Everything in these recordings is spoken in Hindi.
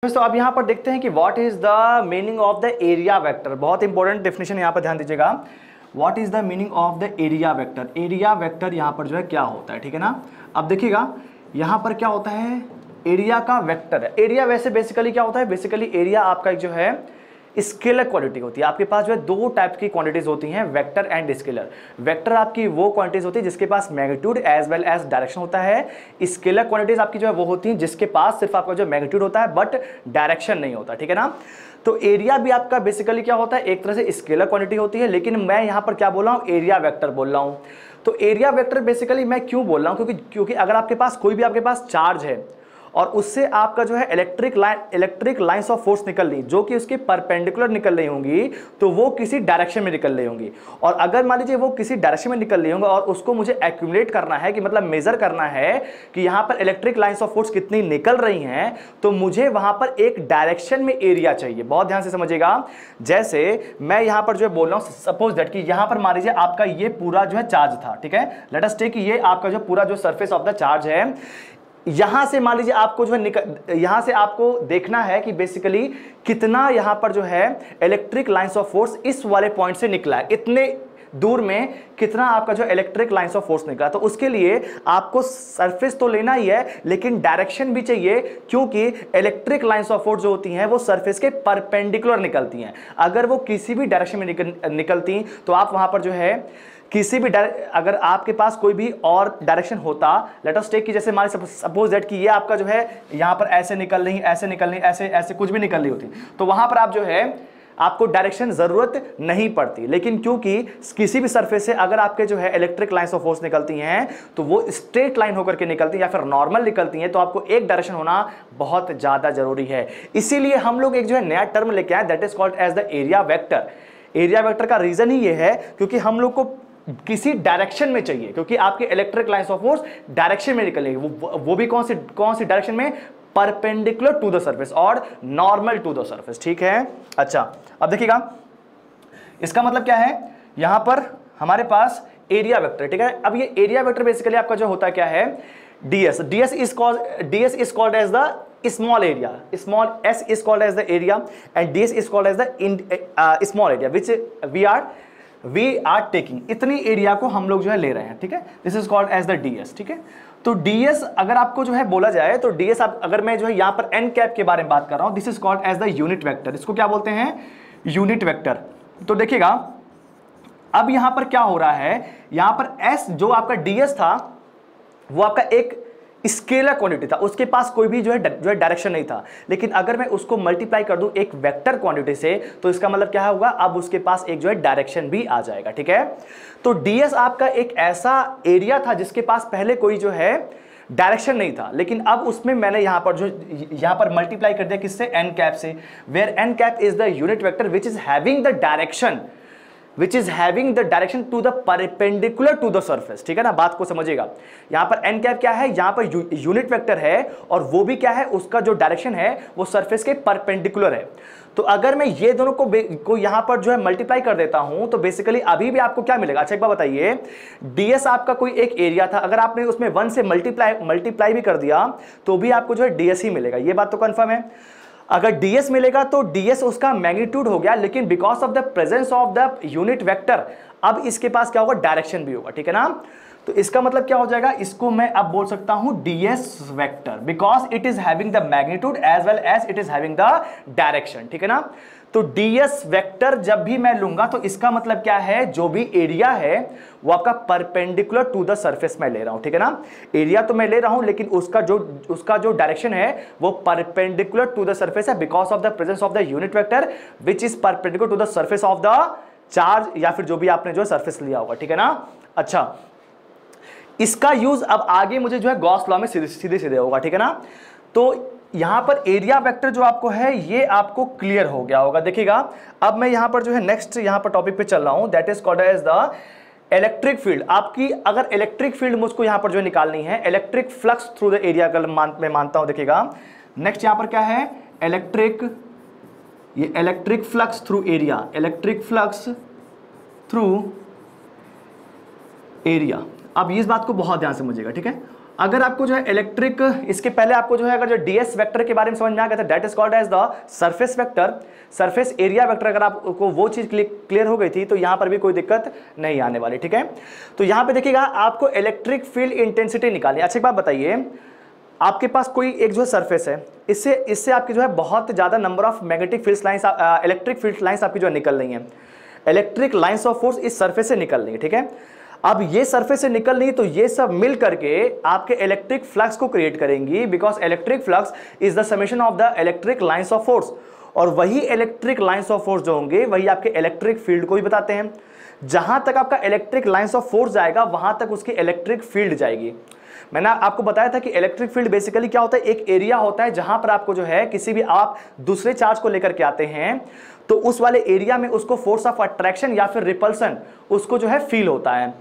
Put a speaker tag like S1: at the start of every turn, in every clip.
S1: तो अब यहाँ पर देखते हैं कि what is the meaning of the area vector. बहुत इंपॉर्टेंट डेफिनेशन यहाँ पर ध्यान दीजिएगा। What is the meaning of the area vector. Area vector यहाँ पर जो है क्या होता है, ठीक है ना। अब देखिएगा यहाँ पर क्या होता है, एरिया का वेक्टर है। एरिया वैसे बेसिकली क्या होता है, बेसिकली एरिया आपका जो है स्केलर क्वांटिटी होती है। आपके पास जो है दो टाइप की क्वांटिटीज होती हैं, वेक्टर एंड स्केलर। वेक्टर आपकी वो क्वांटिटीज होती है जिसके पास magnitude as well as direction होता है। स्केलर क्वांटिटीज आपकी जो है वो होती हैं जिसके पास सिर्फ आपका जो मैग्नीट्यूड होता है बट डायरेक्शन नहीं होता, ठीक है ना। तो एरिया भी आपका बेसिकली क्या होता है, एक तरह से स्केलर क्वांटिटी होती है, लेकिन मैं यहां पर क्या बोल रहा हूं, एरिया वेक्टर बोल रहा हूं। तो एरिया वेक्टर बेसिकली मैं क्यों बोल रहा हूं, क्योंकि अगर आपके पास कोई भी आपके पास चार्ज है और उससे आपका जो है इलेक्ट्रिक लाइंस ऑफ फोर्स निकल रही जो कि उसके परपेंडिकुलर निकल रही होंगी, तो वो किसी डायरेक्शन में निकल रही होंगी। और अगर मान लीजिए वो किसी डायरेक्शन में निकल रही होंगी और उसको मुझे एक्यूमुलेट करना है, कि मतलब मेजर करना है कि यहां पर इलेक्ट्रिक लाइंस ऑफ फोर्स कितनी निकल रही हैं, तो मुझे वहां पर एक डायरेक्शन में एरिया चाहिए। बहुत ध्यान से समझिएगा। जैसे मैं यहां पर जो है बोल रहा हूं, सपोज दैट कि यहां पर मान लीजिए आपका ये पूरा जो है चार्ज था, ठीक है। लेट अस टेक ये आपका जो पूरा जो सरफेस ऑफ द चार्ज है, यहां से मान लीजिए आपको जो है यहां से आपको देखना है कि बेसिकली कितना यहां पर जो है इलेक्ट्रिक लाइंस ऑफ फोर्स इस वाले पॉइंट से निकला है, इतने दूर में कितना आपका जो इलेक्ट्रिक लाइंस ऑफ फोर्स निकला। तो उसके लिए आपको सरफेस तो लेना ही है, लेकिन डायरेक्शन भी चाहिए, क्योंकि इलेक्ट्रिक लाइंस ऑफ फोर्स जो होती हैं वो सरफेस के परपेंडिकुलर निकलती हैं। अगर वो किसी भी डायरेक्शन में निकलती तो आप वहां पर जो है किसी भी अगर आपके पास कोई भी और डायरेक्शन होता, लेट अस टेक कि जैसे मान सपोज दैट कि ये आपका जो है यहां पर ऐसे निकल रही, ऐसे निकल रही, ऐसे ऐसे कुछ भी निकल रही होती, तो वहां पर आप जो है आपको डायरेक्शन जरूरत नहीं पड़ती। लेकिन क्योंकि किसी भी सरफेस से अगर आपके जो है इलेक्ट्रिक लाइंस ऑफ फोर्स निकलती हैं तो वो स्ट्रेट लाइन होकर के निकलती हैं या फिर नॉर्मल निकलती हैं, तो आपको एक डायरेक्शन होना बहुत ज्यादा जरूरी है। इसीलिए हम लोग एक जो है नया टर्म लेके आए, that is called as the area vector. Area vector का रीजन ही ये है क्योंकि हम लोग को किसी डायरेक्शन में चाहिए, क्योंकि आपके electric lines of force direction में निकलेगी, वो भी कौन सी डायरेक्शन में, परपेंडिकुलर टू द सरफेस और नॉर्मल टू द सरफेस, ठीक है। अच्छा, अब देखिएगा इसका मतलब क्या है, यहां पर हमारे पास एरिया वेक्टर, ठीक है। अब ये एरिया वेक्टर बेसिकली आपका जो होता क्या है, ds is called as the small area, small s is called as the area and ds is called as the small area which we are taking। इतनी एरिया को हम लोग जो है ले रहे हैं, ठीक है। This is called as the ds, ठीक है। तो ds अगर आपको जो है बोला जाए तो ds अगर मैं जो है यहां पर n कैप के बारे में बात कर रहा हूं, this is called as the unit vector. इसको क्या बोलते हैं, यूनिट वेक्टर। तो देखिएगा अब यहां पर क्या हो रहा है, यहां पर s जो आपका ds था वो आपका एक स्केलर क्वांटिटी था, उसके पास कोई भी जो है डायरेक्शन नहीं था। लेकिन अगर मैं उसको मल्टीप्लाई कर दूं एक वेक्टर क्वांटिटी से, तो इसका मतलब क्या होगा, अब उसके पास एक जो है डायरेक्शन भी आ जाएगा, ठीक है। तो ds आपका एक ऐसा एरिया था जिसके पास पहले कोई जो है डायरेक्शन नहीं था, लेकिन अब उसमें मैंने यहां पर मल्टीप्लाई कर दिया किससे, n कैप से, where n cap is the unit vector which is having the direction to the perpendicular to the surface, ठीक है ना। बात को समझिएगा, यहां पर n कैप क्या है, यहां पर यूनिट वेक्टर है और वो भी क्या है, उसका जो डायरेक्शन है वो सरफेस के परपेंडिकुलर है। तो अगर मैं ये दोनों को यहां पर जो है मल्टीप्लाई कर देता हूं तो बेसिकली अभी भी आपको क्या मिलेगा। अच्छा एक बात बताइए, ds आपका कोई एक एरिया था, अगर आपने उसमें 1 से मल्टीप्लाई भी कर दिया तो भी आपको जो है ds ही मिलेगा। ये बात तो कंफर्म है। अगर ds मिलेगा तो ds उसका मैग्नीट्यूड हो गया, लेकिन because of the presence of the unit vector अब इसके पास क्या होगा, डायरेक्शन भी होगा, ठीक है ना। तो इसका मतलब क्या हो जाएगा, इसको मैं अब बोल सकता हूं ds vector, because it is having the magnitude as well as it is having the direction, ठीक है ना। तो ds वेक्टर जब भी मैं लूंगा तो इसका मतलब क्या है, जो भी एरिया है वो आपका परपेंडिकुलर टू द सरफेस में ले रहा हूं, ठीक है ना। एरिया तो मैं ले रहा हूं लेकिन उसका जो डायरेक्शन है वो परपेंडिकुलर टू द सरफेस है, because of the presence of the unit vector which is perpendicular to the surface of the charge या फिर जो भी आपने जो सरफेस लिया होगा, ठीक है ना। अच्छा, इसका यूज अब आगे मुझे जो है गॉस लॉ में सीधे होगा, ठीक है ना। तो यहां पर एरिया वेक्टर जो आपको है ये आपको क्लियर हो गया होगा। देखिएगा अब मैं यहां पर जो है नेक्स्ट यहां पर टॉपिक पे चल रहा हूं, that is called as the electric field. आपकी अगर इलेक्ट्रिक फील्ड मुझको यहां पर जो निकालनी है, electric flux through the area का मैं मानता हूं। देखिएगा नेक्स्ट यहां पर क्या है, electric flux through area, electric flux through area. अब इस बात को बहुत ध्यान से समझिएगा, ठीक है। अगर आपको जो है इलेक्ट्रिक, इसके पहले आपको जो है अगर जो डीएस वेक्टर के बारे में समझ में आ गया था, that is called as the surface vector, surface area vector, अगर आपको वो चीज क्लियर हो गई थी तो यहां पर भी कोई दिक्कत नहीं आने वाली, ठीक है। तो यहां पे देखिएगा आपको इलेक्ट्रिक फील्ड इंटेंसिटी निकालनी। अच्छा एक बात बताइए, आपके पास कोई एक जो सरफेस है, इससे आपकी जो है बहुत ज्यादा number of magnetic field lines, electric field lines आपकी जो है निकल रही हैं, इलेक्ट्रिक लाइंस ऑफ फोर्स इस सरफेस से निकल रही है, ठीक है। अब ये सरफेस से निकल रही है तो ये सब मिल करके आपके इलेक्ट्रिक फ्लक्स को क्रिएट करेंगी, because electric flux is the summation of the electric lines of force, और वही इलेक्ट्रिक लाइंस ऑफ फोर्स जो होंगे वही आपके इलेक्ट्रिक फील्ड को भी बताते हैं। जहां तक आपका इलेक्ट्रिक लाइंस ऑफ फोर्स जाएगा वहां तक उसकी इलेक्ट्रिक फील्ड जाएगी। मैंने आपको बताया था कि इलेक्ट्रिक फील्ड बेसिकली क्या होता है, एक एरिया होता है जहां पर आपको जो है किसी भी आप दूसरे चार्ज को लेकर के आते हैं तो उस वाले एरिया में उसको फोर्स ऑफ अट्रैक्शन या फिर रिपल्सन उसको जो है फील होता है।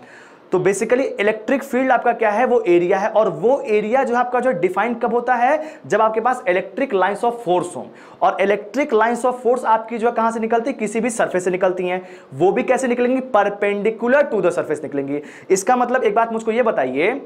S1: तो बेसिकली इलेक्ट्रिक फील्ड आपका क्या है, वो एरिया है, और वो एरिया जो आपका जो डिफाइन कब होता है, जब आपके पास इलेक्ट्रिक लाइंस ऑफ फोर्स हो। और इलेक्ट्रिक लाइंस ऑफ फोर्स आपकी जो कहां से निकलती है, किसी भी सरफेस से निकलती हैं। वो भी कैसे निकलेंगी, परपेंडिकुलर टू द सरफेस निकलेंगी। इसका मतलब एक बात मुझको ये बताइए,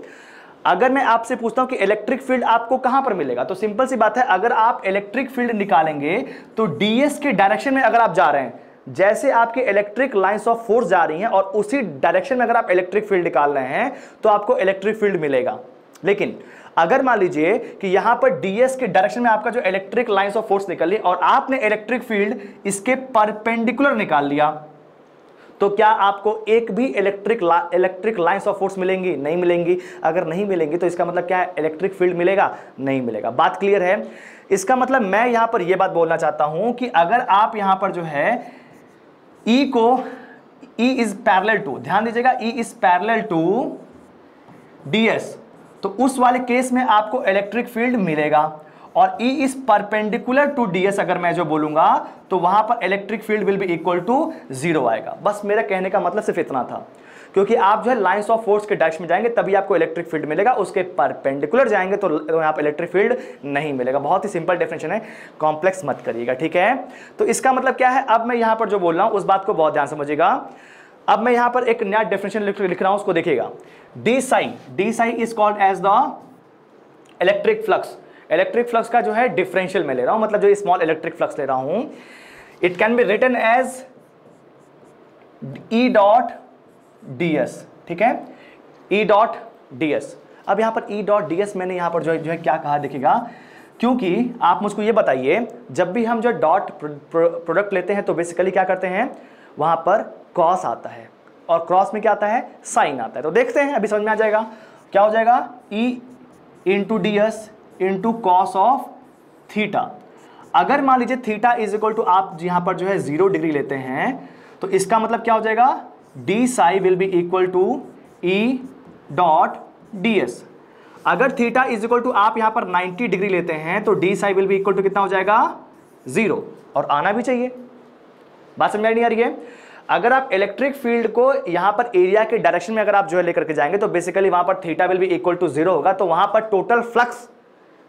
S1: अगर मैं आपसे पूछता हूं कि इलेक्ट्रिक फील्ड आपको कहां पर मिलेगा, तो सिंपल सी बात है, अगर आप इलेक्ट्रिक फील्ड निकालेंगे तो डीएस के डायरेक्शन में अगर आप जा रहे हैं, जैसे आपके इलेक्ट्रिक लाइंस ऑफ फोर्स जा रही हैं और उसी डायरेक्शन में अगर आप इलेक्ट्रिक फील्ड निकाल रहे हैं तो आपको इलेक्ट्रिक फील्ड मिलेगा। लेकिन अगर मान लीजिए कि यहां पर डीएस के डायरेक्शन में आपका जो इलेक्ट्रिक लाइंस ऑफ फोर्स निकल ली और आपने इलेक्ट्रिक फील्ड इसके परपेंडिकुलर निकाल लिया, तो क्या आपको एक भी इलेक्ट्रिक लाइंस ऑफ फोर्स मिलेंगी? नहीं मिलेंगी। अगर नहीं मिलेंगी तो इसका मतलब क्या है, इलेक्ट्रिक फील्ड मिलेगा? नहीं मिलेगा। बात क्लियर है? इसका मतलब मैं यहां पर यह बात बोलना चाहता हूं कि अगर आप यहां पर जो है E को E इज पैरेलल टू, ध्यान दीजिएगा, E is parallel to DS, तो उस वाले केस में आपको इलेक्ट्रिक फील्ड मिलेगा। और E is perpendicular to DS अगर मैं जो बोलूंगा तो वहां पर electric field will be equal to 0 आएगा। बस मेरा कहने का मतलब सिर्फ इतना था, क्योंकि आप जो है लाइंस ऑफ फोर्स के डायरेक्शन में जाएंगे तभी आपको इलेक्ट्रिक फील्ड मिलेगा, उसके परपेंडिकुलर जाएंगे तो यहां पर इलेक्ट्रिक फील्ड नहीं मिलेगा। बहुत ही सिंपल डेफिनेशन है, कॉम्प्लेक्स मत करिएगा, ठीक है। तो इसका मतलब क्या है, अब मैं यहां पर जो बोल रहा हूं उस बात को बहुत ध्यान समझिएगा। अब मैं यहां पर एक नया डेफिनेशन लिख रहा हूं, उसको देखिएगा। D psi is called as the electric flux. Electric flux का जो है डिफरेंशियल में ले रहा हूं, मतलब जो स्मॉल इलेक्ट्रिक फ्लक्स ले रहा हूं, it can be written as E dot ds, ठीक है, E डॉट ds। अब यहां पर E डॉट ds मैंने यहां पर जो है क्या कहा देखिएगा, क्योंकि आप मुझको ये बताइए, जब भी हम जो डॉट प्रोडक्ट लेते हैं तो बेसिकली क्या करते हैं, वहां पर कॉस आता है और क्रॉस में क्या आता है, साइन आता है। तो देखते हैं, अभी समझ में आ जाएगा क्या हो जाएगा, E into ds into cos of theta. अगर मान लीजिए थीटा इज इक्वल टू, आप यहां पर जो है 0 डिग्री लेते हैं तो इसका मतलब क्या हो जाएगा, D psi will be equal to E dot ds। अगर थीटा इज इक्वल टू आप यहां पर 90 डिग्री लेते हैं तो D psi will be equal to कितना हो जाएगा, 0, और आना भी चाहिए। बात समझ में नहीं आ रही है? अगर आप इलेक्ट्रिक फील्ड को यहां पर एरिया के डायरेक्शन में अगर आप जो है लेकर के जाएंगे तो बेसिकली वहां पर theta will be equal to 0 होगा, तो वहां पर टोटल फ्लक्स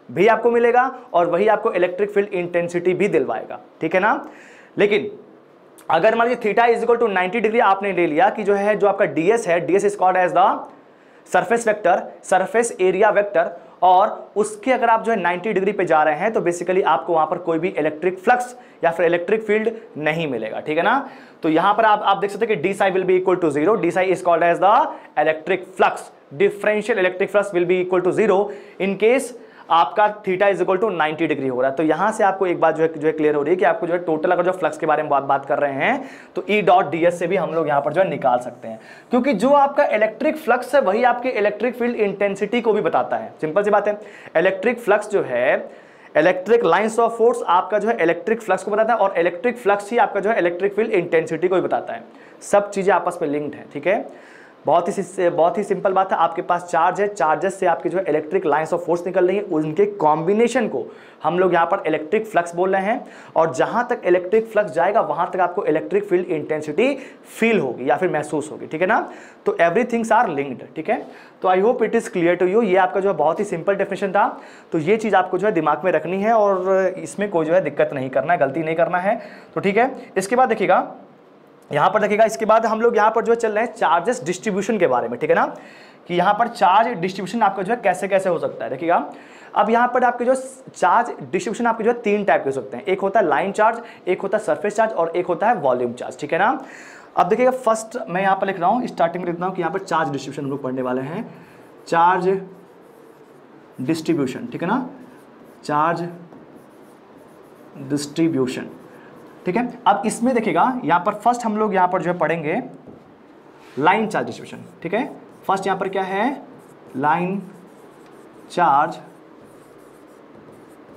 S1: भी आपको मिलेगा और वही आपको इलेक्ट्रिक फील्ड इंटेंसिटी भी दिलवाएगा, ठीक है ना। लेकिन अगर मान लीजिए theta is equal to 90 degree आपने ले लिया कि जो है जो आपका ds है, ds is called as the surface vector, surface area vector, और उसके अगर आप जो है 90 डिग्री पे जा रहे हैं तो बेसिकली आपको वहां पर कोई भी इलेक्ट्रिक फ्लक्स या फिर इलेक्ट्रिक फील्ड नहीं मिलेगा, ठीक है ना। तो यहां पर आप देख सकते हैं कि D psi will be equal to 0, D psi is called as the electric flux, differential electric flux will be equal to 0 in case आपका theta is equal to 90 degree हो रहा है। तो यहां से आपको एक बात जो है क्लियर हो रही है कि आपको जो है टोटल अगर जो फ्लक्स के बारे में बात कर रहे हैं तो E डॉट ds से भी हम लोग यहां पर जो है निकाल सकते हैं, क्योंकि जो आपका इलेक्ट्रिक फ्लक्स है वही आपके इलेक्ट्रिक फील्ड इंटेंसिटी को भी बताता है। सिंपल सी बात है, इलेक्ट्रिक फ्लक्स जो है, इलेक्ट्रिक लाइंस ऑफ फोर्स आपका जो है इलेक्ट्रिक फ्लक्स को बताता है और इलेक्ट्रिक फ्लक्स ही आपका जो है इलेक्ट्रिक फील्ड इंटेंसिटी को भी बताता है। सब चीजें आपस में लिंक्ड है, ठीक है। बहुत ही सिंपल बात है, आपके पास चार्ज है, चार्जेस से आपके जो है इलेक्ट्रिक लाइंस ऑफ फोर्स निकल रही है, उनके कॉम्बिनेशन को हम लोग यहाँ पर इलेक्ट्रिक फ्लक्स बोल रहे हैं। और जहां तक इलेक्ट्रिक फ्लक्स जाएगा वहां तक आपको इलेक्ट्रिक फील्ड इंटेंसिटी फील होगी या फिर महसूस होगी, ठीक है ना। तो एवरीथिंग्स आर लिंक्ड, ठीक है। तो I hope it is clear to you. ये आपका जो है बहुत ही सिंपल डेफिनेशन था, तो ये चीज आपको जो है दिमाग में रखनी है और इसमें कोई जो है दिक्कत नहीं करना है, गलती नहीं करना है, तो ठीक है। इसके बाद देखिएगा, यहां पर देखिएगा, इसके बाद हम लोग यहां पर जो चल रहे हैं चार्जेस डिस्ट्रीब्यूशन के बारे में, ठीक है ना, कि यहाँ पर चार्ज डिस्ट्रीब्यूशन आपका जो है कैसे कैसे हो सकता है। देखिएगा अब यहाँ पर आपके जो चार्ज डिस्ट्रीब्यूशन आपके जो है 3 टाइप के हो सकते हैं, एक होता है लाइन चार्ज, एक होता है सरफेस चार्ज और एक होता है वॉल्यूम चार्ज, ठीक है ना। अब देखिएगा फर्स्ट मैं यहाँ पर लिख रहा हूँ, स्टार्टिंग में लिखता हूँ कि यहाँ पर चार्ज डिस्ट्रीब्यूशन हम लोग पढ़ने वाले हैं, चार्ज डिस्ट्रीब्यूशन, ठीक है ना, चार्ज डिस्ट्रीब्यूशन, ठीक है। अब इसमें देखिएगा यहाँ पर फर्स्ट हम लोग यहाँ पर जो है पढ़ेंगे लाइन चार्ज डिस्ट्रीब्यूशन, ठीक है। फर्स्ट यहाँ पर क्या है, लाइन चार्ज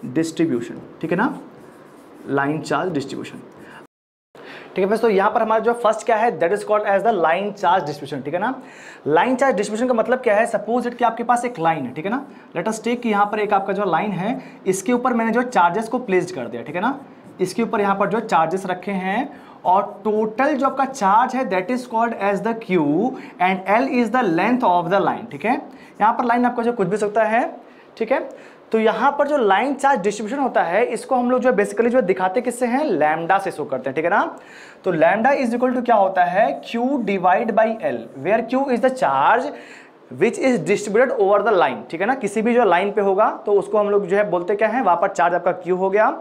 S1: डिस्ट्रीब्यूशन, ठीक है ना, लाइन चार्ज डिस्ट्रीब्यूशन, ठीक है। तो यहाँ पर हमारा जो फर्स्ट क्या है, that is called as the line charge distribution, ठीक है ना। लाइन चार्ज डिस्ट्रीब्यूशन का मतलब क्या है, सपोज इट कि आपके पास एक लाइन है, ठीक है ना, लेट अस टेक कि यहाँ पर एक आपका जो लाइन है, इसके ऊपर मैंने जो चार्जेस को प्लेस्ड कर दिया, ठीक है ना, इसके ऊपर यहाँ पर जो चार्जेस रखे हैं और टोटल जो आपका चार्ज है that is called as the Q and L is the length of the line, ठीक है। यहाँ पर लाइन आपका जो कुछ भी सकता है, ठीक है। तो यहाँ पर जो लाइन चार्ज डिस्ट्रीब्यूशन होता है इसको हम लोग जो बेसिकली जो दिखाते किससे हैं, लैम्डा से शो करते हैं, ठीक है ना। तो लैम्डा इज इक्वल टू क्या होता है, Q divide by L, where Q is the charge which is distributed over the line, ठीक है ना। किसी भी जो लाइन पे होगा तो उसको हम लोग जो है बोलते क्या है, वहां पर चार्ज आपका क्यू हो गया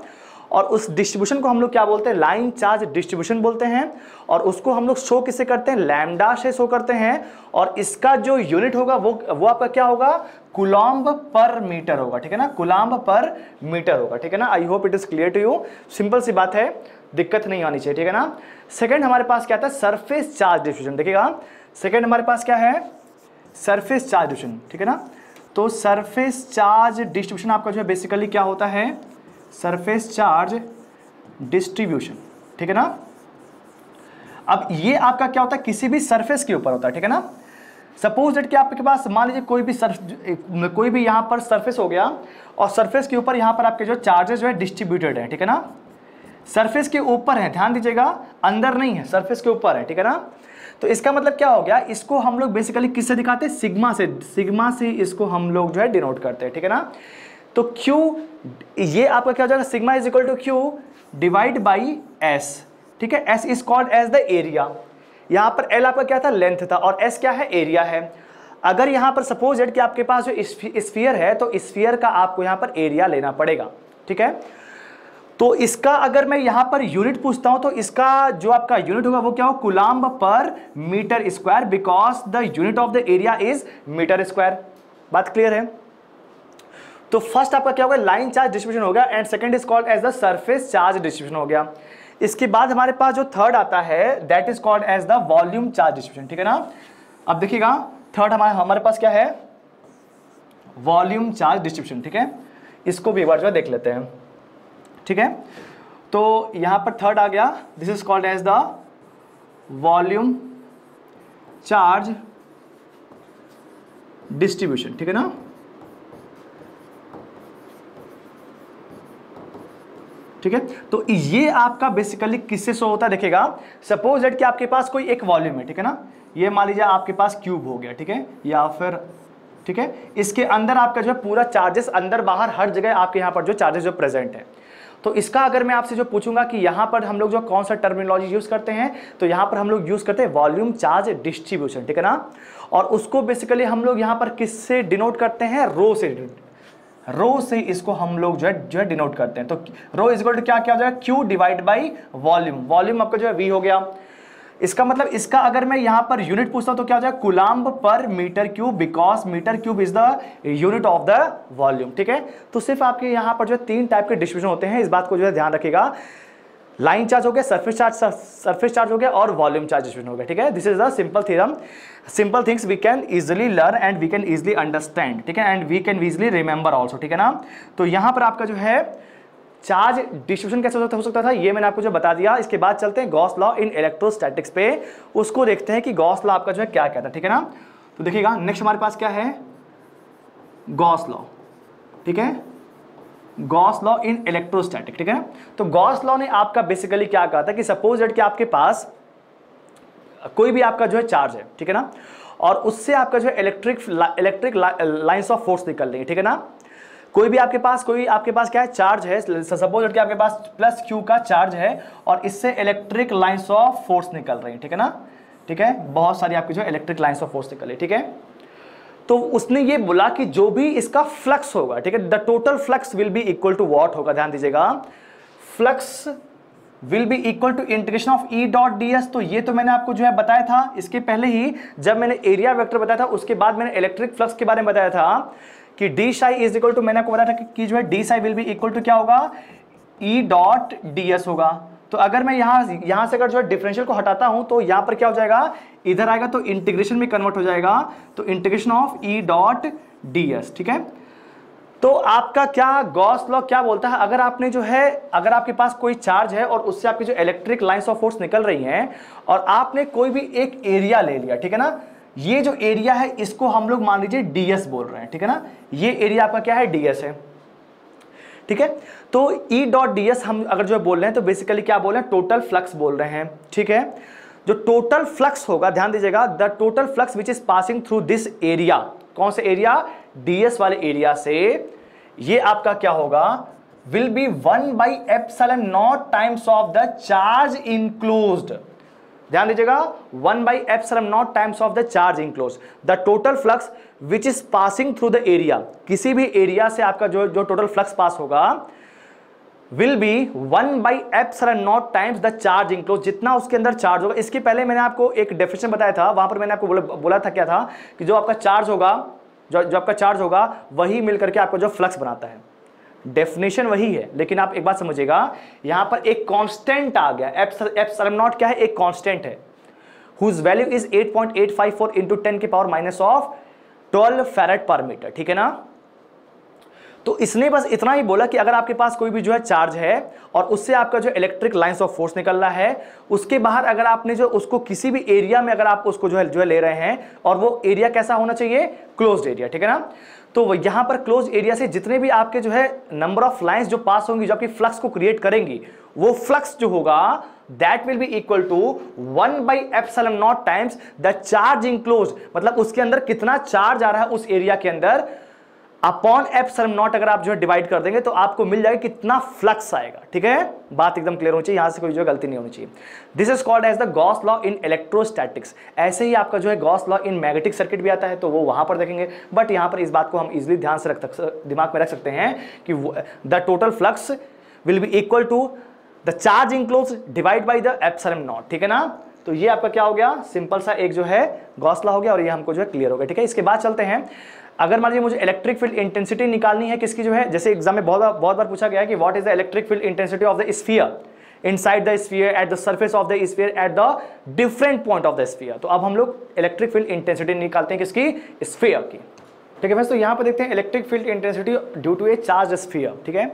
S1: और उस डिस्ट्रीब्यूशन को हम लोग क्या बोलते हैं, लाइन चार्ज डिस्ट्रीब्यूशन बोलते हैं और उसको हम लोग शो किससे करते हैं, लैम्डा से शो करते हैं और इसका जो यूनिट होगा वो आपका क्या होगा, कूलम्ब पर मीटर होगा, ठीक है ना, कूलम्ब पर मीटर होगा, ठीक है ना। I hope it is clear to you, simple सी बात है, दिक्कत नहीं आनी चाहिए, ठीक है ना। सेकंड हमारे पास क्या था, सरफेस चार्ज डिस्ट्रीब्यूशन, देखिएगा सेकंड हमारे पास क्या है, सरफेस चार्ज डिस्ट्रीब्यूशन, ठीक है ना। तो सरफेस चार्ज डिस्ट्रीब्यूशन आपका जो है बेसिकली क्या होता है, सरफेस चार्ज डिस्ट्रीब्यूशन, ठीक है ना। अब ये आपका क्या होता है, किसी भी सरफेस के ऊपर होता है, ठीक है ना। सपोज दैट कि आपके पास मान लीजिए कोई भी यहाँ पर सरफेस हो गया और सरफेस के ऊपर यहाँ पर आपके जो चार्जेस जो है डिस्ट्रीब्यूटेड है, ठीक है ना, सरफेस के ऊपर है, ध्यान दीजिएगा, अंदर नहीं है, सरफेस के ऊपर है, ठीक है ना। तो इसका मतलब क्या हो गया, इसको हम लोग बेसिकली किससे दिखाते हैं, सिग्मा से, सिग्मा से इसको हम लोग जो है डिनोट करते हैं, ठीक है ना। तो Q ये आपका क्या हो जाएगा, sigma is equal to Q divide by S, ठीक है। S is called as the area, यहाँ पर L आपका क्या था, लेंथ था और S क्या है, एरिया है। अगर यहाँ पर सपोज दैट कि आपके पास जो स्फीयर है तो स्फीयर का आपको यहाँ पर एरिया लेना पड़ेगा, ठीक है। तो इसका अगर मैं यहाँ पर यूनिट पूछता हूँ तो इसका जो आपका यूनिट होगा वो क्या हो, coulomb per metre square, because the unit of the area is metre square. बात क्लियर है। तो फर्स्ट आपका क्या होगा, लाइन चार्ज डिस्ट्रीब्यूशन हो गया and second is called as the surface charge distribution हो गया। इसके बाद हमारे पास जो थर्ड आता है that is called as the volume charge distribution, ठीक है ना। अब देखिएगा थर्ड हमारे पास क्या है, वॉल्यूम चार्ज डिस्ट्रीब्यूशन, ठीक है। इसको भी एक बार जो है देख लेते हैं, ठीक है। तो यहां पर थर्ड आ गया, this is called as the volume charge distribution, ठीक है ना। ठीक है, तो ये आपका बेसिकली किससे शो होता है, देखिएगा सपोज दैट कि आपके पास कोई एक वॉल्यूम है, ठीक है ना, ये मान लीजिए आपके पास क्यूब हो गया, ठीक है, या फिर ठीक है, इसके अंदर आपका जो है पूरा चार्जेस अंदर बाहर हर जगह आपके यहाँ पर जो चार्जेस जो प्रेजेंट है। तो इसका अगर मैं आपसे जो पूछूंगा कि यहाँ पर हम लोग जो कौन सा टर्मिनोलॉजी यूज करते हैं, तो यहाँ पर हम लोग यूज करते हैं वॉल्यूम चार्ज डिस्ट्रीब्यूशन, ठीक है ना। और उसको बेसिकली हम लोग यहाँ पर किससे डिनोट करते हैं, रो से, रो से इसको हम लोग जो है डिनोट करते हैं। तो रो इज इक्वल टू क्या हो जाएगा, Q divide by volume, volume आपका जो है वी हो गया। इसका मतलब इसका अगर मैं यहां पर यूनिट पूछता हूं तो क्या हो जाएगा, coulomb per metre cube, because metre cube is the unit of the volume, ठीक है। तो सिर्फ आपके यहां पर जो 3 टाइप के डिस्ट्रीब्यूशन होते हैं, इस बात को जो है ध्यान रखिएगा। लाइन चार्ज हो गया, सरफेस चार्ज हो गया और वॉल्यूम चार्ज डिस्ट्रीब्यूशन हो गया, ठीक है। This is the simple theorem, simple things we can easily learn and we can easily understand, ठीक है, and we can easily remember also, ठीक है ना। तो यहां पर आपका जो है चार्ज डिस्ट्रीब्यूशन कैसे हो सकता था, ये मैंने आपको जो बता दिया। इसके बाद चलते हैं गॉस लॉ इन इलेक्ट्रोस्टैटिक्स पे, उसको देखते हैं कि गॉस लॉ आपका जो है क्या कहता है, ठीक है ना। तो देखिएगा नेक्स्ट हमारे पास क्या है, गॉस लॉ, ठीक है, गॉस लॉ इन इलेक्ट्रोस्टैटिक, ठीक है। तो गॉस लॉ ने आपका बेसिकली क्या कहा था कि सपोज दैट कि आपके पास कोई भी आपका जो है चार्ज है, ठीक है ना, और उससे आपका जो है इलेक्ट्रिक लाइंस ऑफ फोर्स निकल रही है, ठीक है ना। कोई आपके पास क्या है, चार्ज है, सपोज दैट कि आपके पास प्लस क्यू का चार्ज है और इससे इलेक्ट्रिक लाइंस ऑफ फोर्स निकल रही है, ठीक है ना, ठीक है, बहुत सारी आपकी जो इलेक्ट्रिक लाइंस ऑफ फोर्स निकल रही है, ठीक है। तो उसने ये बोला कि जो भी इसका फ्लक्स होगा, ठीक है, the total flux will be equal to what होगा, ध्यान दीजिएगा, flux will be equal to integration of E dot D S. तो ये तो मैंने आपको जो है बताया था इसके पहले ही, जब मैंने एरिया वेक्टर बताया था उसके बाद मैंने इलेक्ट्रिक फ्लक्स के बारे में बताया था कि D psi is equal to, मैंने आपको बताया था कि जो है D psi will be equal to क्या होगा, ई डॉट डी एस होगा। तो अगर मैं यहां से अगर जो है डिफरेंशियल को हटाता हूं तो यहां पर क्या हो जाएगा, इधर आएगा तो इंटीग्रेशन में कन्वर्ट हो जाएगा, तो integration of E dot D S, ठीक है। तो आपका क्या गॉस लॉ क्या बोलता है, अगर आपने जो है, अगर आपके पास कोई चार्ज है और उससे आपकी जो इलेक्ट्रिक लाइंस ऑफ फोर्स निकल रही हैं और आपने कोई भी एक एरिया ले लिया, ठीक है ना, ये जो एरिया है इसको हम लोग मान लीजिए डीएस बोल रहे हैं, ठीक है ना, ये एरिया आपका क्या है, डीएस है, ठीक है। तो ई डॉट डीएस हम अगर जो बोल रहे हैं तो बेसिकली क्या बोल रहे हैं, टोटल फ्लक्स बोल रहे हैं, ठीक है। जो टोटल फ्लक्स होगा, ध्यान दीजिएगा, the total flux which is passing through this area, कौन से एरिया, डीएस वाले एरिया से, ये आपका क्या होगा, will be 1/ε0 times of the charge enclosed. ध्यान दीजिएगा, 1/ε0 times of the charge enclosed, the total flux which is passing through the area, किसी भी एरिया से आपका जो टोटल फ्लक्स पास होगा will be 1/ε0 times the charge enclose, जितना उसके अंदर चार्ज होगा। इसके पहले मैंने आपको एक डेफिनेशन बताया था, वहां पर मैंने आपको बोला था क्या था, कि जो आपका चार्ज होगा, जो आपका चार्ज होगा वही मिलकर के आपको जो फ्लक्स बनाता है। डेफिनेशन वही है, लेकिन आप एक बात समझिएगा, यहां पर एक कांस्टेंट आ गया, एप्सिलॉन क्या है, एक कांस्टेंट है, whose value is 8.854 into 10⁻⁻12 farad per metre, ठीक है ना। तो इसने बस इतना ही बोला कि अगर आपके पास कोई भी जो है चार्ज है और उससे आपका जो इलेक्ट्रिक लाइंस ऑफ फोर्स निकल रहा है, उसके बाहर अगर आपने जो उसको किसी भी एरिया में अगर आप उसको जो है ले रहे हैं, और वो एरिया कैसा होना चाहिए, क्लोज्ड एरिया, ठीक है ना। तो यहां पर क्लोज एरिया से जितने भी आपके जो है नंबर ऑफ लाइंस जो पास होंगी, जो आपकी फ्लक्स को क्रिएट करेंगी, वो फ्लक्स जो होगा that will be equal to 1/ε0 times the charge enclose, मतलब उसके अंदर कितना चार्ज आ रहा है उस एरिया के अंदर, अपॉन ε0 अगर आप जो है डिवाइड कर देंगे तो आपको मिल जाएगा कितना फ्लक्स आएगा, ठीक है। बात एकदम क्लियर होनी चाहिए, यहां से कोई जो है गलती नहीं होनी चाहिए। This is called as the Gauss law in electrostatics. ऐसे ही आपका जो है Gauss law in magnetic circuit भी आता है, तो वो वहां पर देखेंगे, बट यहां पर इस बात को हम इजिली ध्यान से दिमाग में रख सकते हैं कि the total flux will be equal to the charge enclose divide by the ε0, ठीक है ना। तो ये आपका क्या हो गया, सिंपल सा एक जो है गॉस लॉ हो गया, और ये हमको जो है क्लियर हो गया, ठीक है। इसके बाद चलते हैं, अगर मान लीजिए मुझे इलेक्ट्रिक फील्ड इंटेंसिटी निकालनी है किसकी, जो है जैसे एग्जाम में बहुत बार पूछा गया है कि what is the electric field intensity of the sphere inside the sphere eight the surface of the sphere at the different point of the sphere. तो अब हम लोग इलेक्ट्रिक फील्ड इंटेंसिटी निकालते हैं किसकी, स्फीयर की, ठीक है फ्रेंड्स। तो यहां पर देखते हैं electric field intensity due to a charge sphere, ठीक है।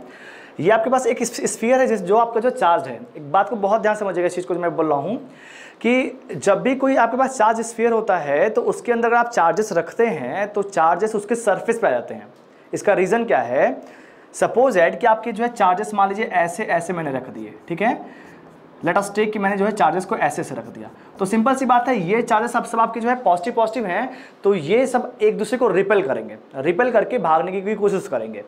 S1: ये आपके पास एक स्फीयर है जो आपका जो चार्ज है, एक बात को बहुत ध्यान समझिएगा इस चीज को जो मैं बोल रहा हूं, कि जब भी कोई आपके पास चार्ज स्फीयर होता है तो उसके अंदर अगर आप चार्जेस रखते हैं तो चार्जेस उसके सरफेस पे आ जाते हैं। इसका रीज़न क्या है, सपोज एट कि आपके जो है चार्जेस मान लीजिए ऐसे ऐसे मैंने रख दिए, ठीक है, लेट अस टेक कि मैंने जो है चार्जेस को ऐसे से रख दिया, तो सिंपल सी बात है, ये चार्जेस सब आपके जो है पॉजिटिव हैं, तो ये सब एक दूसरे को रिपेल करेंगे, रिपेल करके भागने की कोशिश करेंगे।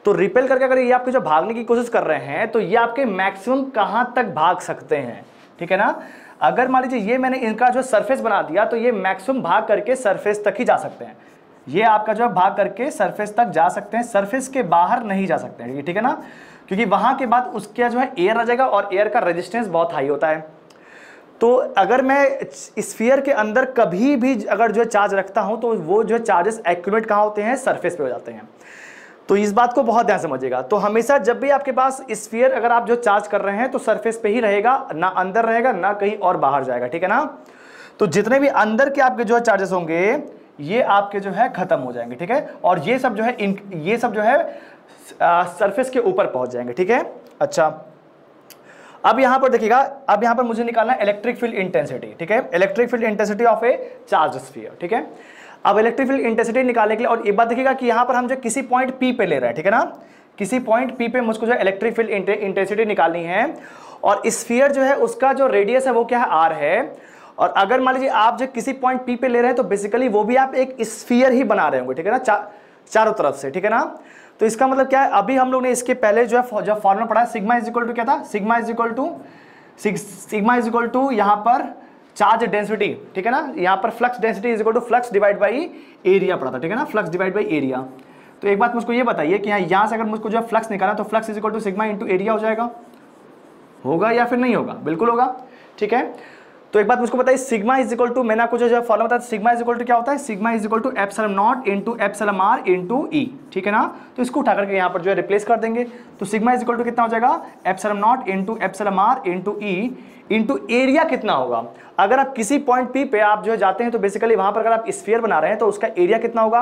S1: तो रिपेल करके अगर ये आपके जो भागने की कोशिश कर रहे हैं तो ये आपके मैक्सिमम कहाँ तक भाग सकते हैं, ठीक है ना। अगर मान लीजिए ये मैंने इनका जो सरफेस बना दिया तो ये मैक्सिमम भाग करके सरफेस तक ही जा सकते हैं, ये आपका जो है भाग करके सरफेस तक जा सकते हैं, सरफेस के बाहर नहीं जा सकते हैं, ठीक है ना, क्योंकि वहां के बाद उसके जो है एयर आ जाएगा और एयर का रेजिस्टेंस बहुत हाई होता है। तो अगर मैं स्फीयर के अंदर कभी भी अगर जो है चार्ज रखता हूं तो वो जो चार्जेस एक्यूमुलेट कहाँ होते हैं, सरफेस पे हो जाते हैं। तो इस बात को बहुत ध्यान समझिएगा। तो हमेशा जब भी आपके पास स्फीयर अगर आप जो चार्ज कर रहे हैं तो सरफेस पे ही रहेगा, ना अंदर रहेगा ना कहीं और बाहर जाएगा, ठीक है ना। तो जितने भी अंदर के आपके जो है चार्जेस होंगे ये आपके जो है खत्म हो जाएंगे, ठीक है, और ये सब जो है सरफेस के ऊपर पहुंच जाएंगे, ठीक है। अच्छा, अब यहां पर देखिएगा, अब यहां पर मुझे निकालना है इलेक्ट्रिक फील्ड इंटेंसिटी, ठीक है, electric field intensity of A charge sphere, ठीक है। अब इलेक्ट्रिक फील्ड इंटेंसिटी निकालने के लिए, और एक बात देखिएगा कि यहां पर हम जो किसी पॉइंट P पे ले रहे हैं, ठीक है ना, किसी पॉइंट P पे मुझको जो इलेक्ट्रिक फील्ड इंटेंसिटी निकालनी है, और स्फीयर जो है उसका जो रेडियस है वो क्या है, R है। और अगर मान लीजिए आप जो किसी पॉइंट P पे ले रहे हैं तो बेसिकली वो भी आप एक स्फीयर ही बना रहे होंगे, ठीक है ना, चारों तरफ से, ठीक है ना। तो इसका मतलब क्या है, अभी हम लोग ने इसके पहले जो है फॉर्मूला पढ़ा है, सिग्मा इज इक्वल टू क्या था, सिग्मा इज इक्वल टू यहाँ पर चार्ज डेंसिटी, ठीक है ना, यहाँ पर flux density is equal to flux divide by area पड़ा था, ठीक है ना, फ्लक्स डिवाइड बाई एरिया। तो एक बात मुझको ये बताइए कि यहाँ से अगर मुझको जो है फ्लक्स निकालना तो flux is equal to sigma into area हो जाएगा, होगा या फिर नहीं होगा? बिल्कुल होगा, ठीक है। तो एक बात मुझको बताइए, सिग्मा इज इक्वल टू, मैंने आपको जो है फॉर्मूला बताया, सिग्मा इज इक्वल टू क्या होता है, sigma is equal to epsilon naught into epsilon R into E, ठीक है ना। तो इसको उठा करके यहाँ पर जो है रिप्लेस कर देंगे, तो सिग्मा इज इक्वल टू कितना हो जाएगा, epsilon naught into epsilon R into E into area कितना होगा। अगर आप किसी पॉइंट पी पे आप जो है जाते हैं तो बेसिकली वहां पर अगर आप स्फीयर बना रहे हैं तो उसका एरिया कितना होगा,